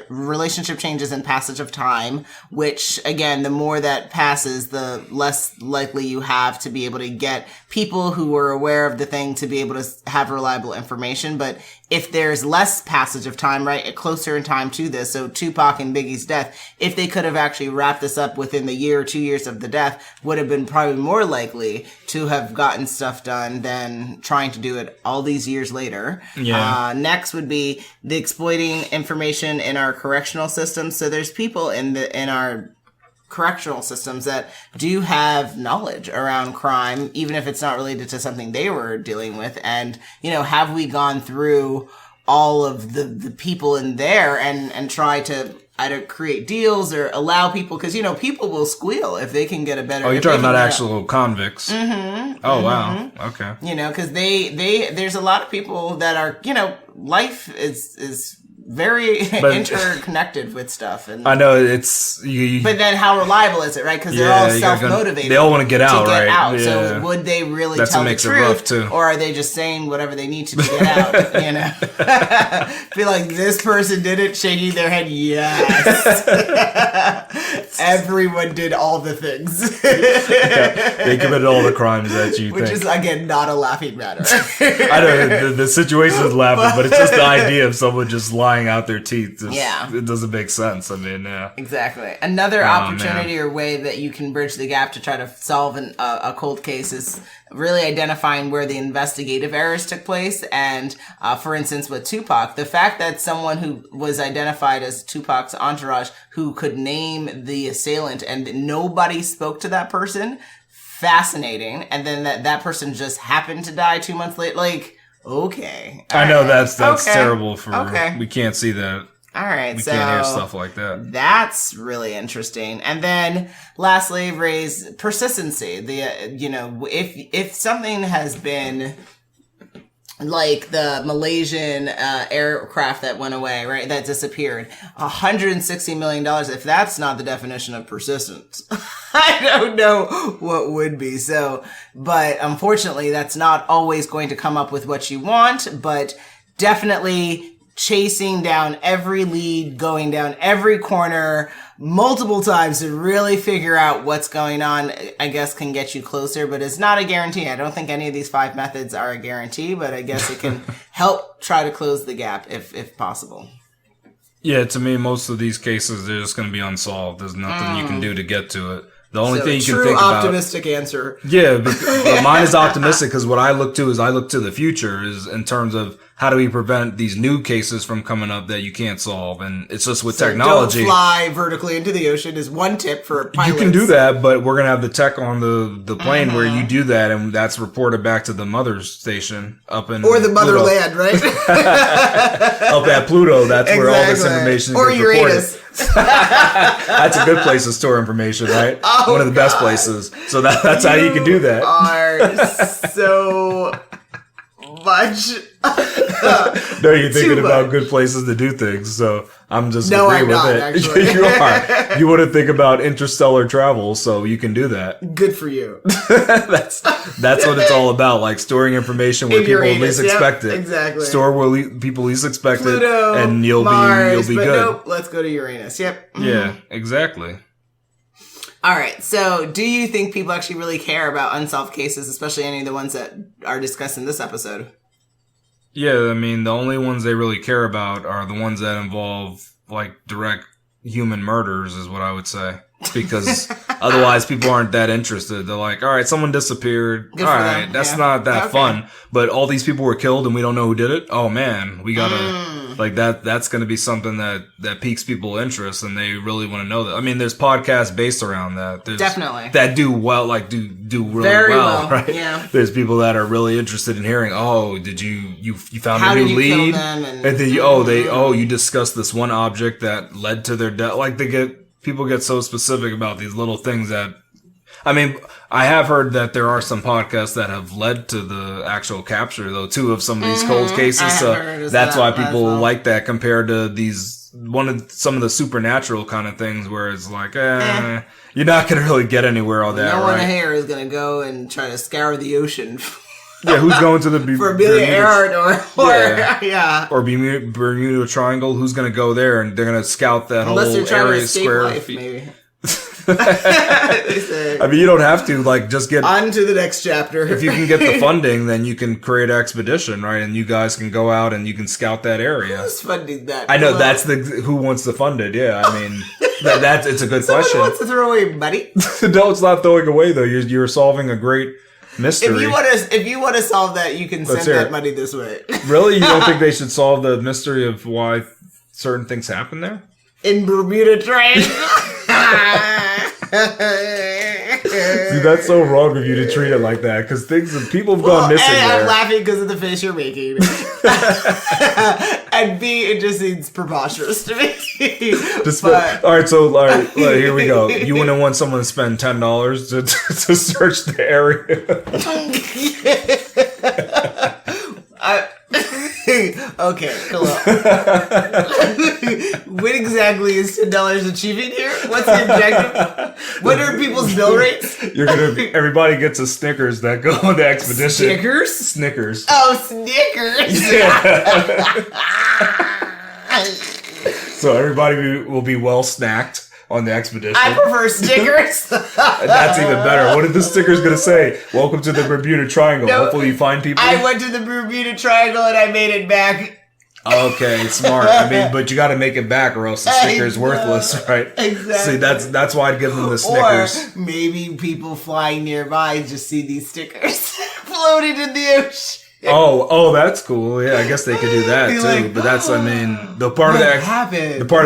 relationship changes and passage of time, which again, the more that passes, the less likely you have to be able to get people who are aware of the thing to be able to have reliable information. But if there's less passage of time, right, closer in time to this, so Tupac and Biggie's death, if they could have actually wrapped this up within the year or 2 years of the death, would have been probably more likely to have gotten stuff done than trying to do it all these years later. Next would be the exploiting information in our correctional systems. So there's people in our correctional systems that do have knowledge around crime, even if it's not related to something they were dealing with. And, have we gone through all of the people in there and try to either create deals or allow people, because, people will squeal if they can get a better... Oh, you're talking about actual convicts. Mm-hmm. Oh, wow. Okay. Because there's a lot of people that are, life is very interconnected with stuff. And I know it's... but then how reliable is it, right? Because they're all self-motivated. They all want to get out, right? Yeah. So would they really tell the truth? Or are they just saying whatever they need to get out, Feel like this person did it, shaking their head, yes. Everyone did all the things. They committed all the crimes that you Which is, again, not a laughing matter. I know, the situation is laughing, but it's just the idea of someone just lying out their teeth. It doesn't make sense. I mean, exactly. Another opportunity or way that you can bridge the gap to try to solve a cold case is really identifying where the investigative errors took place. And for instance, with Tupac, the fact that someone who was identified as Tupac's entourage who could name the assailant and nobody spoke to that person, fascinating. And then that person just happened to die 2 months later, okay. I know that's terrible we can't see that. All right, We so can't hear stuff like that. That's really interesting. And then, lastly, Ray's persistency. If something has been like the Malaysian aircraft that went away, right? That disappeared. $160 million. If that's not the definition of persistence, I don't know what would be. So, but unfortunately, that's not always going to come up with what you want, but definitely chasing down every lead, going down every corner multiple times to really figure out what's going on, I guess can get you closer, but it's not a guarantee. I don't think any of these 5 methods are a guarantee, but I guess it can help try to close the gap if possible. Yeah, to me, most of these cases, they're just going to be unsolved. There's nothing you can do to get to it. The only thing you can think about... True optimistic answer. Yeah, but mine is optimistic because what I look to the future is in terms of how do we prevent these new cases from coming up that you can't solve? And it's just with technology. Don't fly vertically into the ocean is one tip for pilots. You can do that, but we're going to have the tech on the plane where you do that, and that's reported back to the mother station up in... Or the motherland, right? Up at Pluto, that's where all this information or gets Uranus. reported. That's a good place to store information, right? Oh, one of the best places. So that's how you can do that. Are so much. No, you're thinking about good places to do things. So I'm just I'm agreeing with not, it. actually. You are. You want to think about interstellar travel, so you can do that. Good for you. That's what it's all about. Like storing information where people least expect it. Exactly. Store where people least expect Pluto, it, and you'll Mars, be but good. Nope, let's go to Uranus. Yep. Yeah, exactly. All right. So, do you think people actually really care about unsolved cases, especially any of the ones that are discussed in this episode? Yeah, I mean, the only ones they really care about are the ones that involve, like, direct human murders, is what I would say. Because otherwise people aren't that interested. They're like, all right, someone disappeared. All right, that's not that fun. But all these people were killed and we don't know who did it. Oh, man, we gotta, like, that's gonna be something that piques people's interest and they really want to know that. I mean, there's podcasts based around that. There's definitely. That do well, like, do really very well, right? Yeah. There's people that are really interested in hearing, oh, did you found How a new did you lead? Kill them and then you discussed this one object that led to their death. Like, people get so specific about these little things that, I mean, I have heard that there are some podcasts that have led to the actual capture, though, too, of some of these cold cases. So that's why people like that compared to some of the supernatural kind of things where it's like, you're not going to really get anywhere on that, no right? one here is going to go and try to scour the ocean. Yeah, who's going to the for Amelia Earhart or Bermuda Triangle? Who's going to go there and they're going to scout that whole area square? Life, maybe. I mean, you don't have to just get on to the next chapter. If you can get the funding, then you can create an expedition, right? And you guys can go out and you can scout that area. Who's funding that? I know that's who wants to fund it. Yeah, I mean, it's a good question. Someone wants to throw away money? No, it's not throwing away though. You're solving a great mystery. If you want to solve that, you can send that money this way. Really? You don't think they should solve the mystery of why certain things happen there? In Bermuda Triangle. See, that's so wrong of you to treat it like that because people have gone missing there. I'm laughing because of the face you're making. And B, it just seems preposterous to me. Here we go. You wouldn't want someone to spend $10 to search the area. Okay, cool. What exactly is $10 achieving here? What's the objective? What are people's bill rates? Everybody gets a Snickers that go on the expedition. Snickers? Oh, Snickers! Yeah. So everybody will be well snacked on the expedition. I prefer Snickers. That's even better. What are the stickers going to say? Welcome to the Bermuda Triangle. No, hopefully you find people. I went to the Bermuda Triangle and I made it back. Okay, smart. I mean, but you got to make it back or else the sticker's worthless, right? Exactly. See, that's why I'd give them the Snickers. Or maybe people flying nearby just see these stickers floating in the ocean. Oh, that's cool. Yeah, I guess they could do that too. But that's, I mean, the part of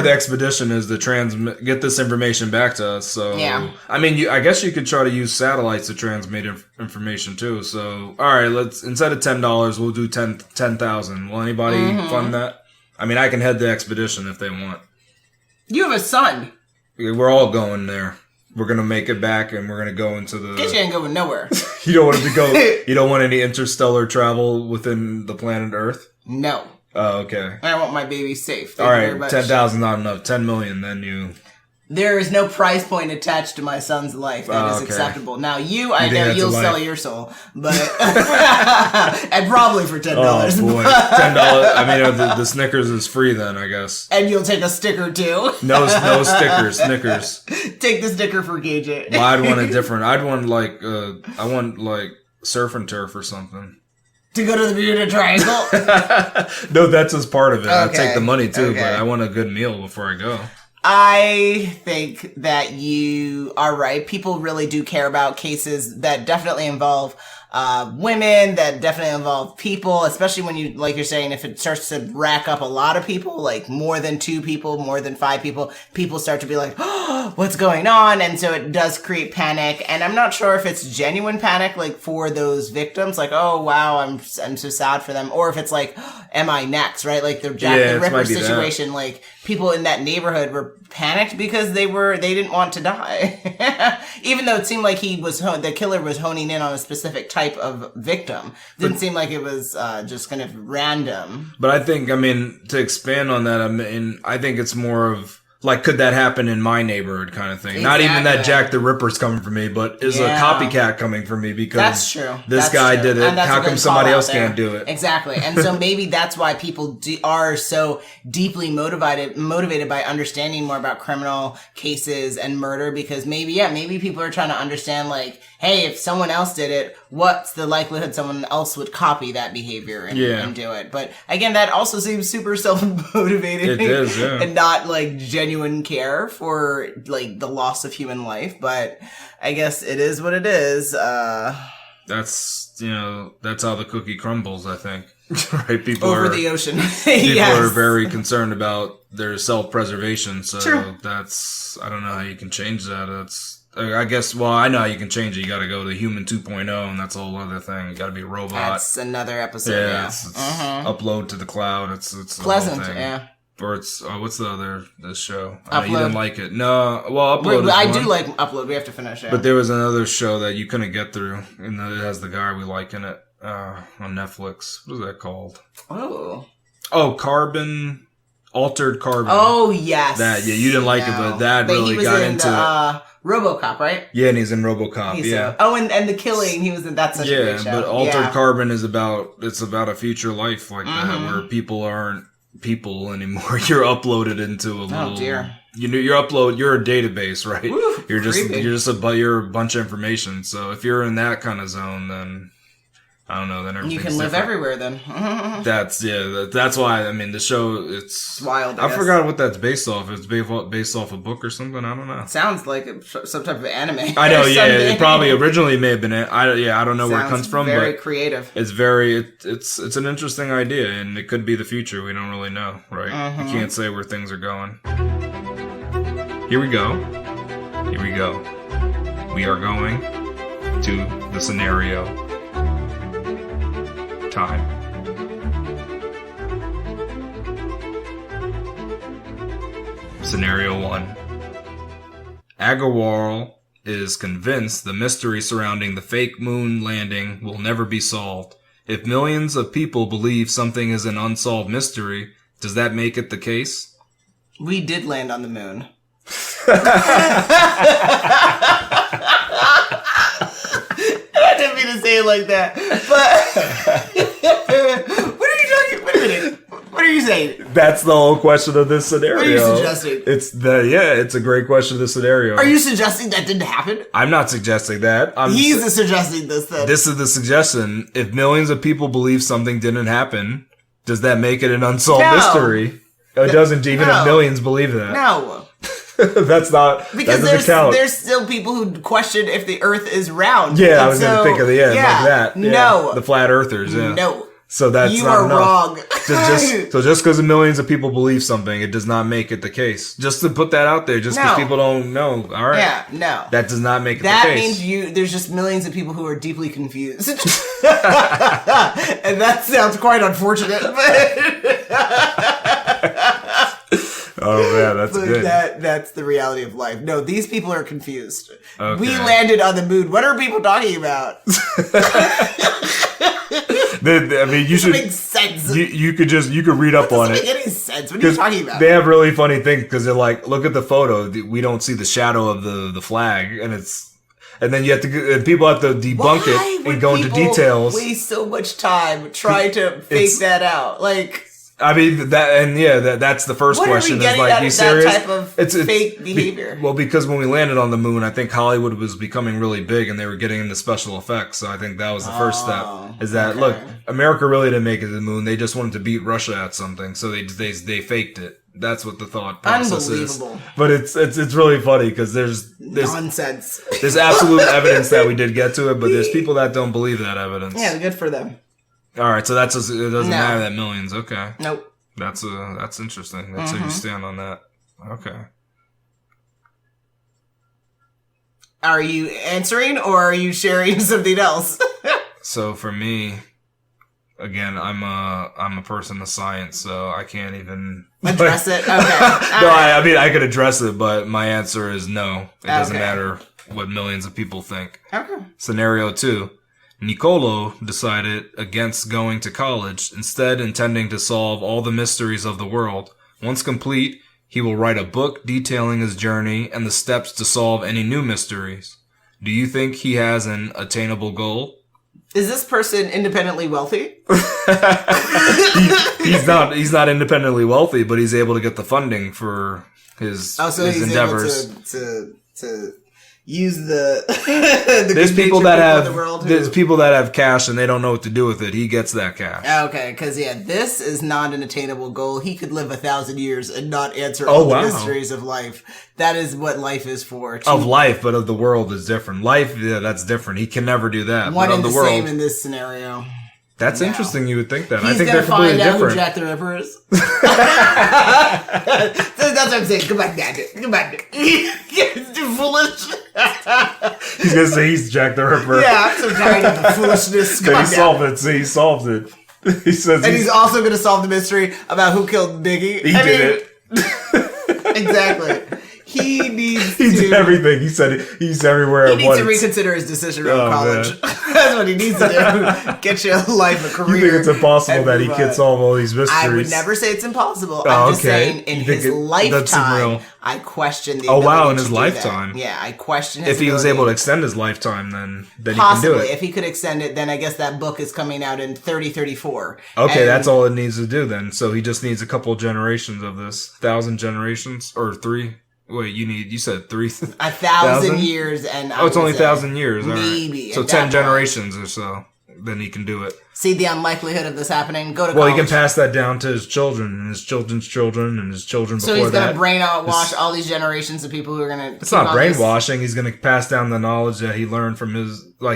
the expedition is to get this information back to us. So, yeah. I mean, I guess you could try to use satellites to transmit information too. So, all right, instead of $10, we'll do 10,000. Will anybody fund that? I mean, I can head the expedition if they want. You have a son. We're all going there. We're going to make it back, and we're going to go into the... Guess you ain't going nowhere. You don't want to go... You don't want any interstellar travel within the planet Earth? No. Oh, okay. I want my baby safe. All right, 10,000 not enough. 10 million, then you... There is no price point attached to my son's life that is acceptable. Now, I know you'll sell your soul, but and probably for $10. Oh boy, $10. I mean, the Snickers is free then, I guess. And you'll take a sticker too. No stickers, Snickers. Take the sticker for Gage. Well, I'd want a different. I'd want I want surf and turf or something. To go to the Bermuda Triangle. No, that's as part of it. I'll take the money too, Okay. but I want a good meal before I go. I think that you are right. People really do care about cases that definitely involve women, that definitely involve people, especially when you, like you're saying, if it starts to rack up a lot of people, like more than 2 people, more than 5 people, people start to be like, oh, what's going on? And so it does create panic. And I'm not sure if it's genuine panic, like for those victims, like, oh, wow, I'm so sad for them. Or if it's like, am I next, right? Like the Jack the Ripper situation, like people in that neighborhood were panicked because they didn't want to die. Even though it seemed like the killer was honing in on a specific type of victim. Didn't seem like it was just kind of random. But I think, I mean, to expand on that, I think it's more of, like, could that happen in my neighborhood kind of thing? Exactly. Not even that Jack the Ripper's coming for me, but is a copycat coming for me because that's true. This guy did it. How come somebody else can't do it? Exactly. And so maybe that's why people are so deeply motivated by understanding more about criminal cases and murder, because maybe people are trying to understand, like, hey, if someone else did it, what's the likelihood someone else would copy that behavior and do it? But again, that also seems super self-motivated. It is, yeah. And not like genuine care for like the loss of human life. But I guess it is what it is. That's how the cookie crumbles, I think. Right? People over the ocean. People are very concerned about their self-preservation. So I don't know how you can change that. I guess, well, I know how you can change it. You got to go to human 2.0, and that's a whole other thing. You got to be a robot. That's another episode. Yeah, it's upload to the cloud. It's pleasant. Yeah. Or it's what's the show? Upload. You didn't like it. No, well, Upload. I do like Upload. We have to finish it. But there was another show that you couldn't get through, and it has the guy we like in it on Netflix. What is that called? Altered Carbon. Oh yes. You didn't like it, but that really got into it. RoboCop, right? Yeah, and he's in RoboCop. And the killing, he was in. That's such a great show. But Altered Carbon is about a future life like that where people aren't people anymore. You're uploaded into a little. Oh dear. You're a database, right? Woo, you're a bunch of information. So if you're in that kind of zone, then I don't know. Then everything's you can live different. everywhere. Then that's why. I mean, the show it's wild. I forgot what that's based off. It's based off a book or something. I don't know. Sounds like some type of anime. I know. Yeah, it probably originally may have been. I don't know where it comes from. Very but creative. It's it's an interesting idea, and it could be the future. We don't really know, right? You can't say where things are going. Here we go. We are going to the scenario time. Scenario 1. Agarwal is convinced the mystery surrounding the fake moon landing will never be solved. If millions of people believe something is an unsolved mystery, does that make it the case? We did land on the moon. I didn't mean to say it like that, but what are you talking? Wait a minute. What are you saying? That's the whole question of this scenario. What are you suggesting? It's a great question of this scenario. Are you suggesting that didn't happen? I'm not suggesting that. He's suggesting this then. This is the suggestion. If millions of people believe something didn't happen, does that make it an unsolved mystery? It doesn't even if millions believe that. No. That's not, because that doesn't count. There's still people who question if the earth is round. Yeah, I was going to think of like that. Yeah. No. The flat earthers, yeah. No. So that's you not are enough. Wrong. So just because millions of people believe something, it does not make it the case. Just to put that out there, just because people don't know. All right. Yeah, no. That does not make it that the case. That means there's just millions of people who are deeply confused. And that sounds quite unfortunate, but Oh man, that's but good. That's the reality of life. No, these people are confused. Okay. We landed on the moon. What are people talking about? I mean, you should. Makes sense. You could read up on it. Doesn't make any sense. What are you talking about? They have really funny things because they're like, look at the photo. We don't see the shadow of the flag, and then you have to, and people have to debunk it and go into details. Waste so much time trying to fake that out. Like, I mean that's the first question. Is like, you serious? That type of fake behavior. Well, because when we landed on the moon, I think Hollywood was becoming really big, and they were getting into special effects. So I think that was the first step. Is that look, America really didn't make it to the moon. They just wanted to beat Russia at something, so they faked it. That's what the thought process is. But it's really funny because there's nonsense. There's absolute evidence that we did get to it, but there's people that don't believe that evidence. Yeah, good for them. All right, so it doesn't matter that millions. Okay. Nope. That's interesting. That's how you stand on that. Okay. Are you answering or are you sharing something else? So for me, again, I'm a person of science, so I can't even address it. Okay. I mean I could address it, but my answer is no. It doesn't matter what millions of people think. Okay. Scenario 2. Nicolo decided against going to college, instead intending to solve all the mysteries of the world. Once complete, he will write a book detailing his journey and the steps to solve any new mysteries. Do you think he has an attainable goal? Is this person independently wealthy? He's not independently wealthy, but he's able to get the funding for his endeavors. Able to use the there's people that have cash and they don't know what to do with it. He gets that cash. Okay, because this is not an attainable goal. He could live 1,000 years and not answer all the mysteries of life. That is what life is for. Of life, but of the world is different. Life, that's different. He can never do that. One but and of the world, same in this scenario. That's interesting. You would think that. I think they're completely different. He's gonna find out who Jack the Ripper is. That's what I'm saying. Come back, Dad. Come back. It's too foolish. He's gonna say he's Jack the Ripper. Yeah, I'm so tired of the foolishness. He solved it. See, he solved it. He says, and he's also gonna solve the mystery about who killed Biggie. He did it. Exactly. He needs he did everything. He said he's everywhere at once. He needs to reconsider his decision around college. That's what he needs to do. Get you a life, a career. You think it's impossible that he could solve all these mysteries? I would never say it's impossible. I'm just saying in his lifetime, I question the ability in his lifetime. That. Yeah, I question his If he was able to extend his lifetime, then possibly, he can do it. If he could extend it, then I guess that book is coming out in 3034. Okay, that's all it needs to do then. So he just needs a couple generations of this. 1,000 generations? Or 3? Wait, you said 3? 1,000 years and it's only 1,000 years. Maybe. Right. So 10 generations or so. Then he can do it. See the unlikelihood of this happening? Go to college. Well, he can pass that down to his children and his children's children and his children before that. So he's going to brainwash all these generations of people who are going to... It's not brainwashing. He's going to pass down the knowledge that he learned from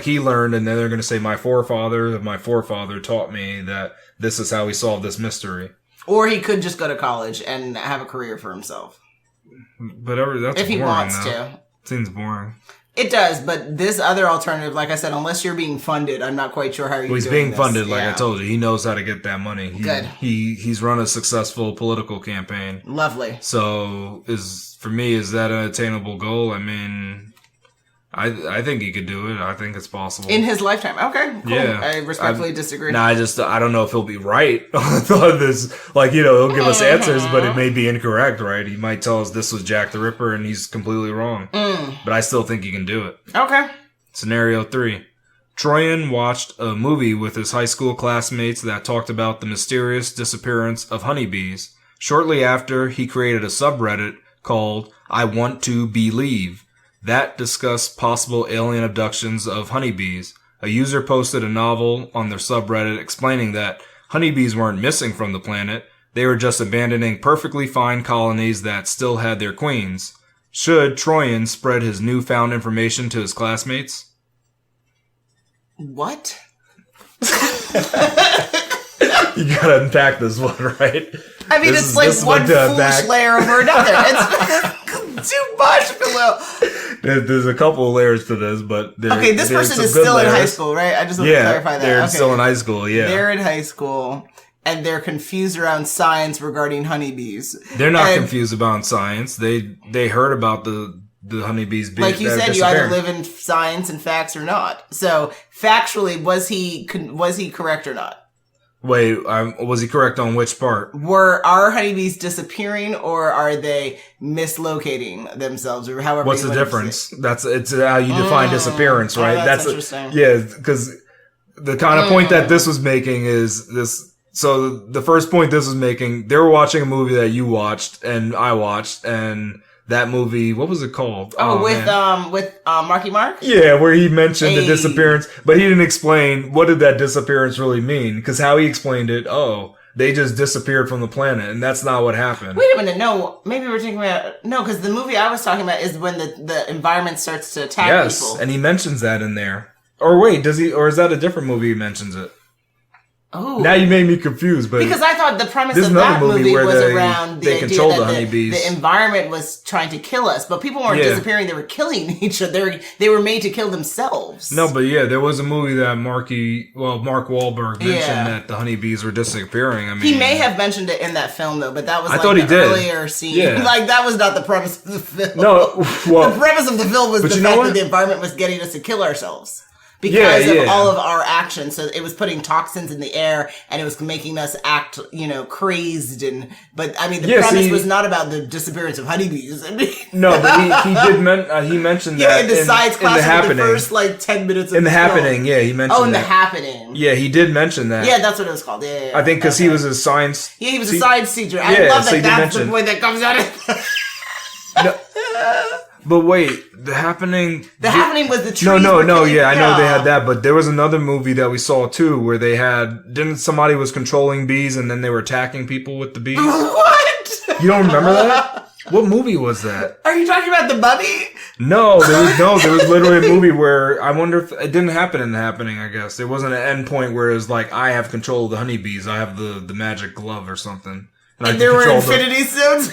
he learned, and then they're going to say, my forefather taught me that this is how we solve this mystery. Or he could just go to college and have a career for himself. But that's if he boring, wants though. to. Seems boring. It does, but this other alternative, like I said, unless you're being funded, I'm not quite sure how you're doing this. He's being funded, like I told you. He knows how to get that money. Good. He's run a successful political campaign. Lovely. So, for me, is that an attainable goal? I mean, I think he could do it. I think it's possible. In his lifetime. Okay, cool. Yeah. I respectfully disagree. I don't know if he'll be right on this. He'll give us answers, but it may be incorrect, right? He might tell us this was Jack the Ripper and he's completely wrong. But I still think he can do it. Okay. Scenario 3. Troyan watched a movie with his high school classmates that talked about the mysterious disappearance of honeybees. Shortly after, he created a subreddit called I Want to Believe that discussed possible alien abductions of honeybees. A user posted a novel on their subreddit explaining that honeybees weren't missing from the planet, they were just abandoning perfectly fine colonies that still had their queens. Should Troyan spread his newfound information to his classmates? What? You gotta unpack this one, right? I mean, it's like one foolish layer over another. It's too much, Khalil. There's a couple of layers to this, but okay, this person is still in high school, right? I just want to clarify that. They're still in high school, yeah. They're in high school, and they're confused around science regarding honeybees. They're not confused about science. They heard about the honeybees being like you said. You either live in science and facts or not. So factually, was he correct or not? Wait, was he correct on which part? Were our honeybees disappearing, or are they mislocating themselves, or however? What's the difference? It's how you define disappearance, right? Oh, that's interesting. Because the kind of point that this was making is this. So the first point this was making, they were watching a movie that you watched and I watched, and that movie, what was it called? With Marky Mark? Yeah, where he mentioned the disappearance, but he didn't explain what did that disappearance really mean, because how he explained it, they just disappeared from the planet, and that's not what happened. Wait a minute, no, maybe we're talking about, no, because the movie I was talking about is when the environment starts to attack people. Yes, and he mentions that in there. Or wait, or is that a different movie he mentions it? Oh. Now you made me confused, but because I thought the premise of that movie was around the idea that the environment was trying to kill us, but people weren't disappearing; they were killing each other. They were made to kill themselves. No, but yeah, there was a movie that Mark Wahlberg mentioned that the honeybees were disappearing. I mean, he may have mentioned it in that film though, but that was earlier scene. Yeah. Like that was not the premise of the film. No, well, the premise of the film was the fact that the environment was getting us to kill ourselves. Because of all of our actions. So it was putting toxins in the air and it was making us act, crazed. But I mean, the premise was not about the disappearance of honeybees. No, but he mentioned that in the science class in the first 10 minutes of in the happening. Yeah, he mentioned that. Oh, in the happening. Yeah, he did mention that. Yeah, that's what it was called. Yeah. I think because he was a science. Yeah, he was a science teacher. I love that that's the point that comes out of No. But wait, The Happening... The Happening was the trees. No, yeah, I know they had that, but there was another movie that we saw too where they had... Didn't somebody was controlling bees and then they were attacking people with the bees? What? You don't remember that? What movie was that? Are you talking about The Mummy? No, there was literally a movie where I wonder if... It didn't happen in The Happening, I guess. There wasn't an end point where it was like, I have control of the honeybees. I have the magic glove or something. And there were infinity suits?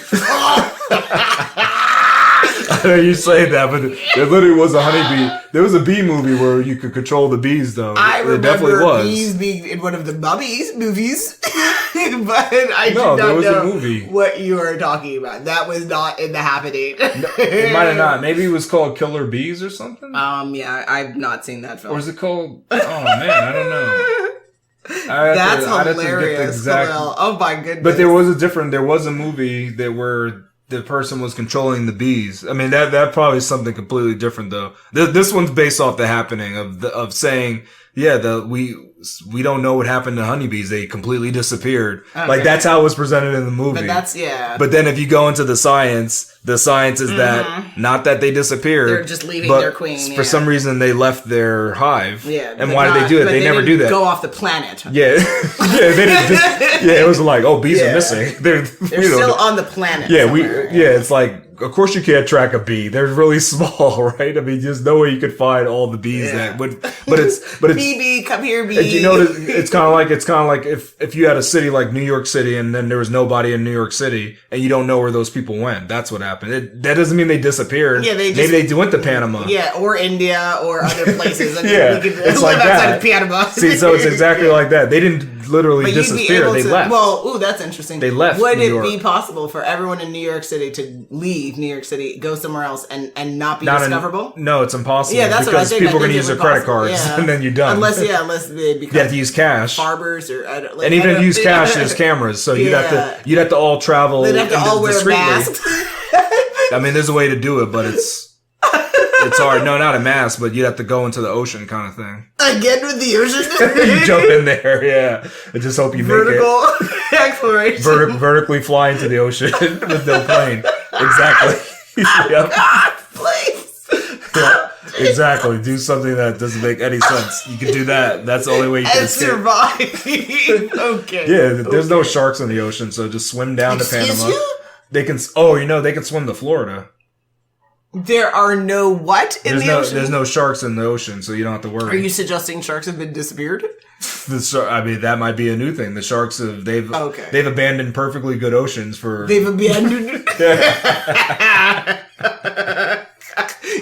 I know you say that, but there literally was a honeybee. There was a bee movie where you could control the bees, though. I remember bees being in one of the Mummies movies, but I did not know what you were talking about. That was not in The Happening. No, it might have not. Maybe it was called Killer Bees or something? Yeah, I've not seen that film. Or is it called... Oh, man, I don't know. That's hilarious. Oh, my goodness. But there was a movie where... the person was controlling the bees. I mean, that probably is something completely different, though. This one's based off The Happening of saying, we don't know what happened to honeybees. They completely disappeared. Okay. Like, that's how it was presented in the movie. But then if you go into the science is that, not that they disappeared. They're just leaving their queen. For some reason, they left their hive. Yeah. And why did they do it? They never do that. Go off the planet. Yeah. They didn't it was like, bees are missing. They're still on the planet. Yeah, it's like, of course you can't track a bee. They're really small, right? I mean, there's no way you could find all the bees that would, but it's bee, come here, bee. You know, it's kind of like if you had a city like New York City and then there was nobody in New York City and you don't know where those people went. That's what happened. That doesn't mean they disappeared. Yeah, maybe they went to Panama. Yeah, or India or other places. It's like outside of Panama. See, so it's exactly like that. They didn't literally disappear. They left. Well, that's interesting. They left. Would it be possible for everyone in New York City to leave New York City, go somewhere else, and not be discoverable? No, it's impossible. Yeah, that's because what I think. people are going to use their credit cards, and then you're done. Unless they become you have to use cash. Barbers or and even if you use cash, there's cameras, so you'd have to all travel. They'd have to all wear masks. I mean, there's a way to do it, but it's hard. No, not a mask, but you'd have to go into the ocean kind of thing. Again with the ocean? You jump in there, yeah. I just hope you Vertical make it. Exploration. Vertically fly into the ocean with no plane. Exactly. Yep. God, please. Yeah, exactly. Do something that doesn't make any sense. You can do that. That's the only way you can escape. Survive. Okay. Yeah, there's no sharks in the ocean, so just swim down to Panama. They can. They can swim to Florida. There are no what in the ocean? There's no sharks in the ocean, so you don't have to worry. Are you suggesting sharks have been disappeared? I mean, that might be a new thing. The sharks they've abandoned perfectly good oceans for... They've abandoned...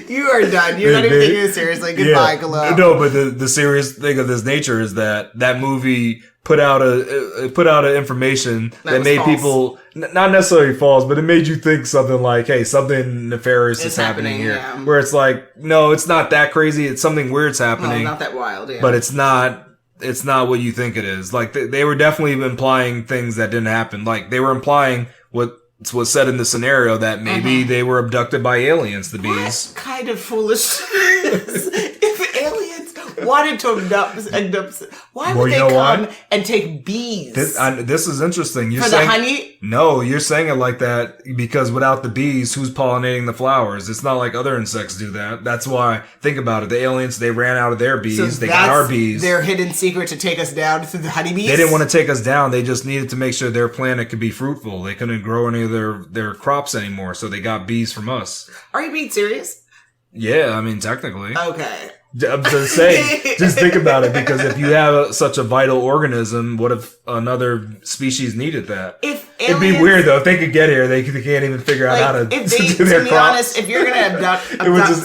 You are done. You're not even taking it seriously. Goodbye, Khalil. No, but the serious thing of this nature is that movie put out a information that made false. People not necessarily false, but it made you think something like, hey, something nefarious is happening here. Yeah. Where it's like, no, it's not that crazy. It's something weird's happening. Well, not that wild, yeah. But it's not what you think it is. Like, they were definitely implying things that didn't happen. Like, they were implying what was said in the scenario that maybe they were abducted by aliens, the bees. What kind of foolishness? If aliens wanted to abduct, why would they come and take bees? This is interesting. You're saying, the honey? No, you're saying it like that because without the bees, who's pollinating the flowers? It's not like other insects do that. That's why, think about it. The aliens, they ran out of their bees. So they got our bees. Their hidden secret to take us down through the honeybees? They didn't want to take us down. They just needed to make sure their planet could be fruitful. They couldn't grow any of their crops anymore, so they got bees from us. Are you being serious? Yeah, I mean, technically. Okay. I'm just saying, just think about it, because if you have such a vital organism, what if another species needed that? It'd be weird, though. If they could get here, they can't even figure out how to do their crops. To be honest, if you're going to abduct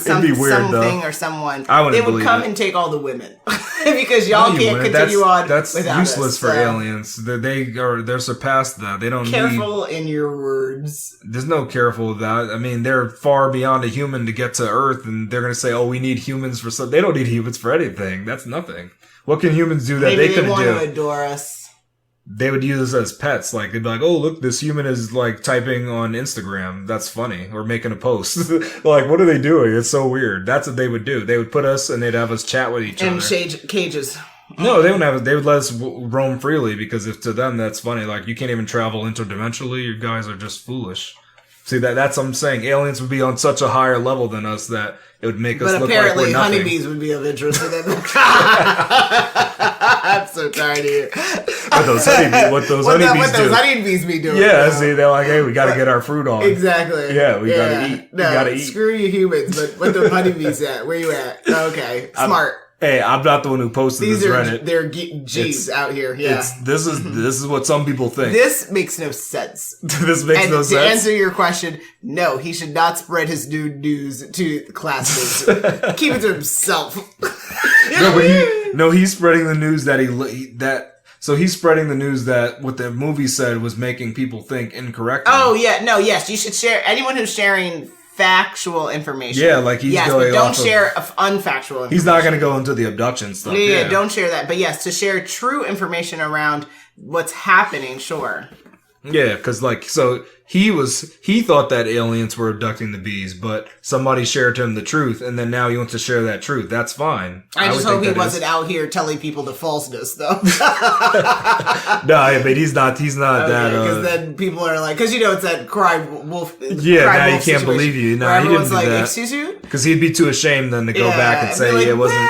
something or someone, they would come and take all the women. Because y'all can't continue on That's without useless us, for aliens. They're surpassed that. They don't Careful in your words. There's no careful with that. I mean, they're far beyond a human to get to Earth, and they're going to say, oh, we need humans for something. They don't need humans for anything. That's nothing. What can humans do that Maybe they couldn't do? Maybe they want to adore us. They would use us as pets. Like, they'd be like, oh, look, this human is, like, typing on Instagram. That's funny. Or making a post. Like, what are they doing? It's so weird. That's what they would do. They would put us and they'd have us chat with each other. In cages. No, they wouldn't have us. They would let us roam freely, because if to them that's funny. Like, you can't even travel interdimensionally. You guys are just foolish. See, that's what I'm saying. Aliens would be on such a higher level than us that it would make us look like we're nothing. But apparently honeybees would be of interest to them. I'm so tired of you. What those honeybees be doing. Yeah, see, they're like, hey, we got to get our fruit on. Exactly. Yeah, we got to eat. No, we got to eat. Screw you humans, but what the honeybees at? Where you at? Okay, smart. Hey, I'm not the one who posted this Reddit. They're G's out here. Yeah. This is what some people think. This makes no sense. This makes no sense. To answer your question, no, he should not spread his nude news to classmates. Keep it to himself. He's spreading the news So he's spreading the news that what the movie said was making people think incorrectly. Oh yeah, no, yes, you should share. Anyone who's sharing factual information. Yeah, like he's going but don't share unfactual information. He's not going to go into the abduction stuff. Yeah, don't share that. But yes, to share true information around what's happening, sure. Yeah, because so he thought that aliens were abducting the bees, but somebody shared to him the truth, and then now he wants to share that truth. That's fine. I just hope he wasn't out here telling people the falseness, though. No, I mean he's not that. Because then people are like, because it's that crime wolf. Yeah, now you can't believe you. No, he didn't do that. Excuse you? Because he'd be too ashamed then to go back and say it wasn't.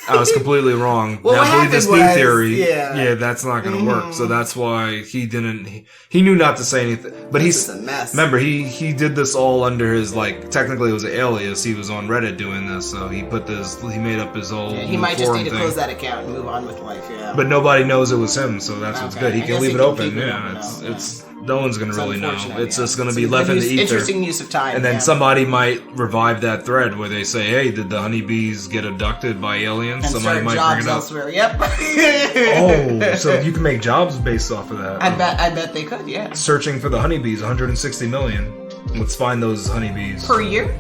I was completely wrong. Well, now, believe this new theory. Yeah, that's not going to work. So that's why he didn't. He knew not to say anything. But he's a mess. Remember, he did this all under his technically it was an alias. He was on Reddit doing this, so he made up his whole. He might just need to close that account and move on with life. Yeah. But nobody knows it was him, so that's what's good. He can leave it open. Yeah, it's. No one's going to really know. It's just going to be left in the ether. Interesting use of time. And then somebody might revive that thread where they say, hey, did the honeybees get abducted by aliens? And somebody might bring it up. Elsewhere. Yep. So you can make jobs based off of that. I bet they could, yeah. Searching for the honeybees, 160 million. Let's find those honeybees. Per year?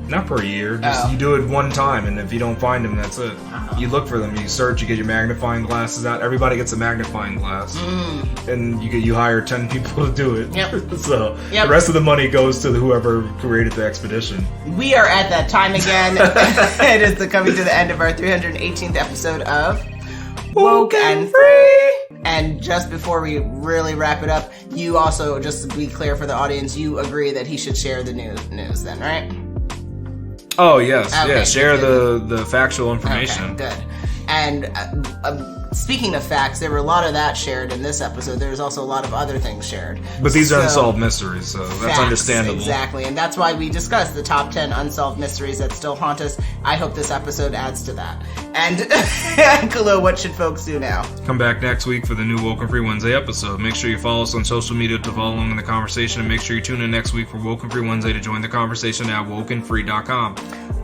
Not per year. Just you do it one time, and if you don't find them, that's it. You look for them. You search. You get your magnifying glasses out. Everybody gets a magnifying glass, and you hire 10 people to do it. Yep. So the rest of the money goes to whoever created the expedition. We are at that time again. It is coming to the end of our 318th episode of Woke and Free. And just before we really wrap it up, you also, just to be clear for the audience, you agree that he should share the news then, right? Oh, yes. Okay, yeah, share the factual information. Okay, good. And speaking of facts, there were a lot of that shared in this episode. There's also a lot of other things shared. But these are unsolved mysteries, so that's facts, understandable. Exactly, and that's why we discussed the top 10 unsolved mysteries that still haunt us. I hope this episode adds to that. And, Khalil, what should folks do now? Come back next week for the new Woke and Free Wednesday episode. Make sure you follow us on social media to follow along in the conversation, and make sure you tune in next week for Woke and Free Wednesday to join the conversation at WokeNFree.com.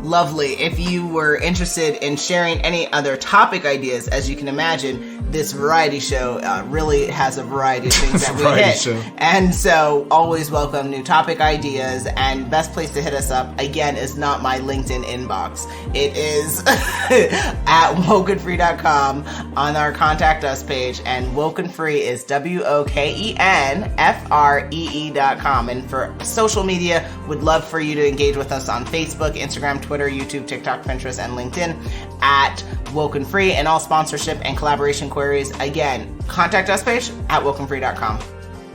Lovely. If you were interested in sharing any other topic ideas, as you can imagine, this variety show really has a variety of things that we hit. Show. And so always welcome new topic ideas, and best place to hit us up, again, is not my LinkedIn inbox. It is at WokeNFree.com on our contact us page, and WokeNFree is WokenFree.com. And for social media, would love for you to engage with us on Facebook, Instagram, Twitter, YouTube, TikTok, Pinterest, and LinkedIn at WokeNFree, and all sponsorship and collaboration queries, again, contact us page at WokenFree.com.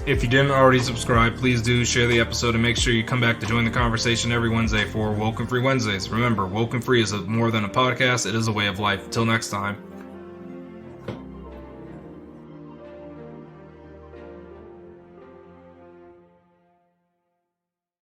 If you didn't already subscribe, please do share the episode and make sure you come back to join the conversation every Wednesday for Woke and Free Wednesdays. Remember, Woke and Free is more than a podcast, it is a way of life. Until next time.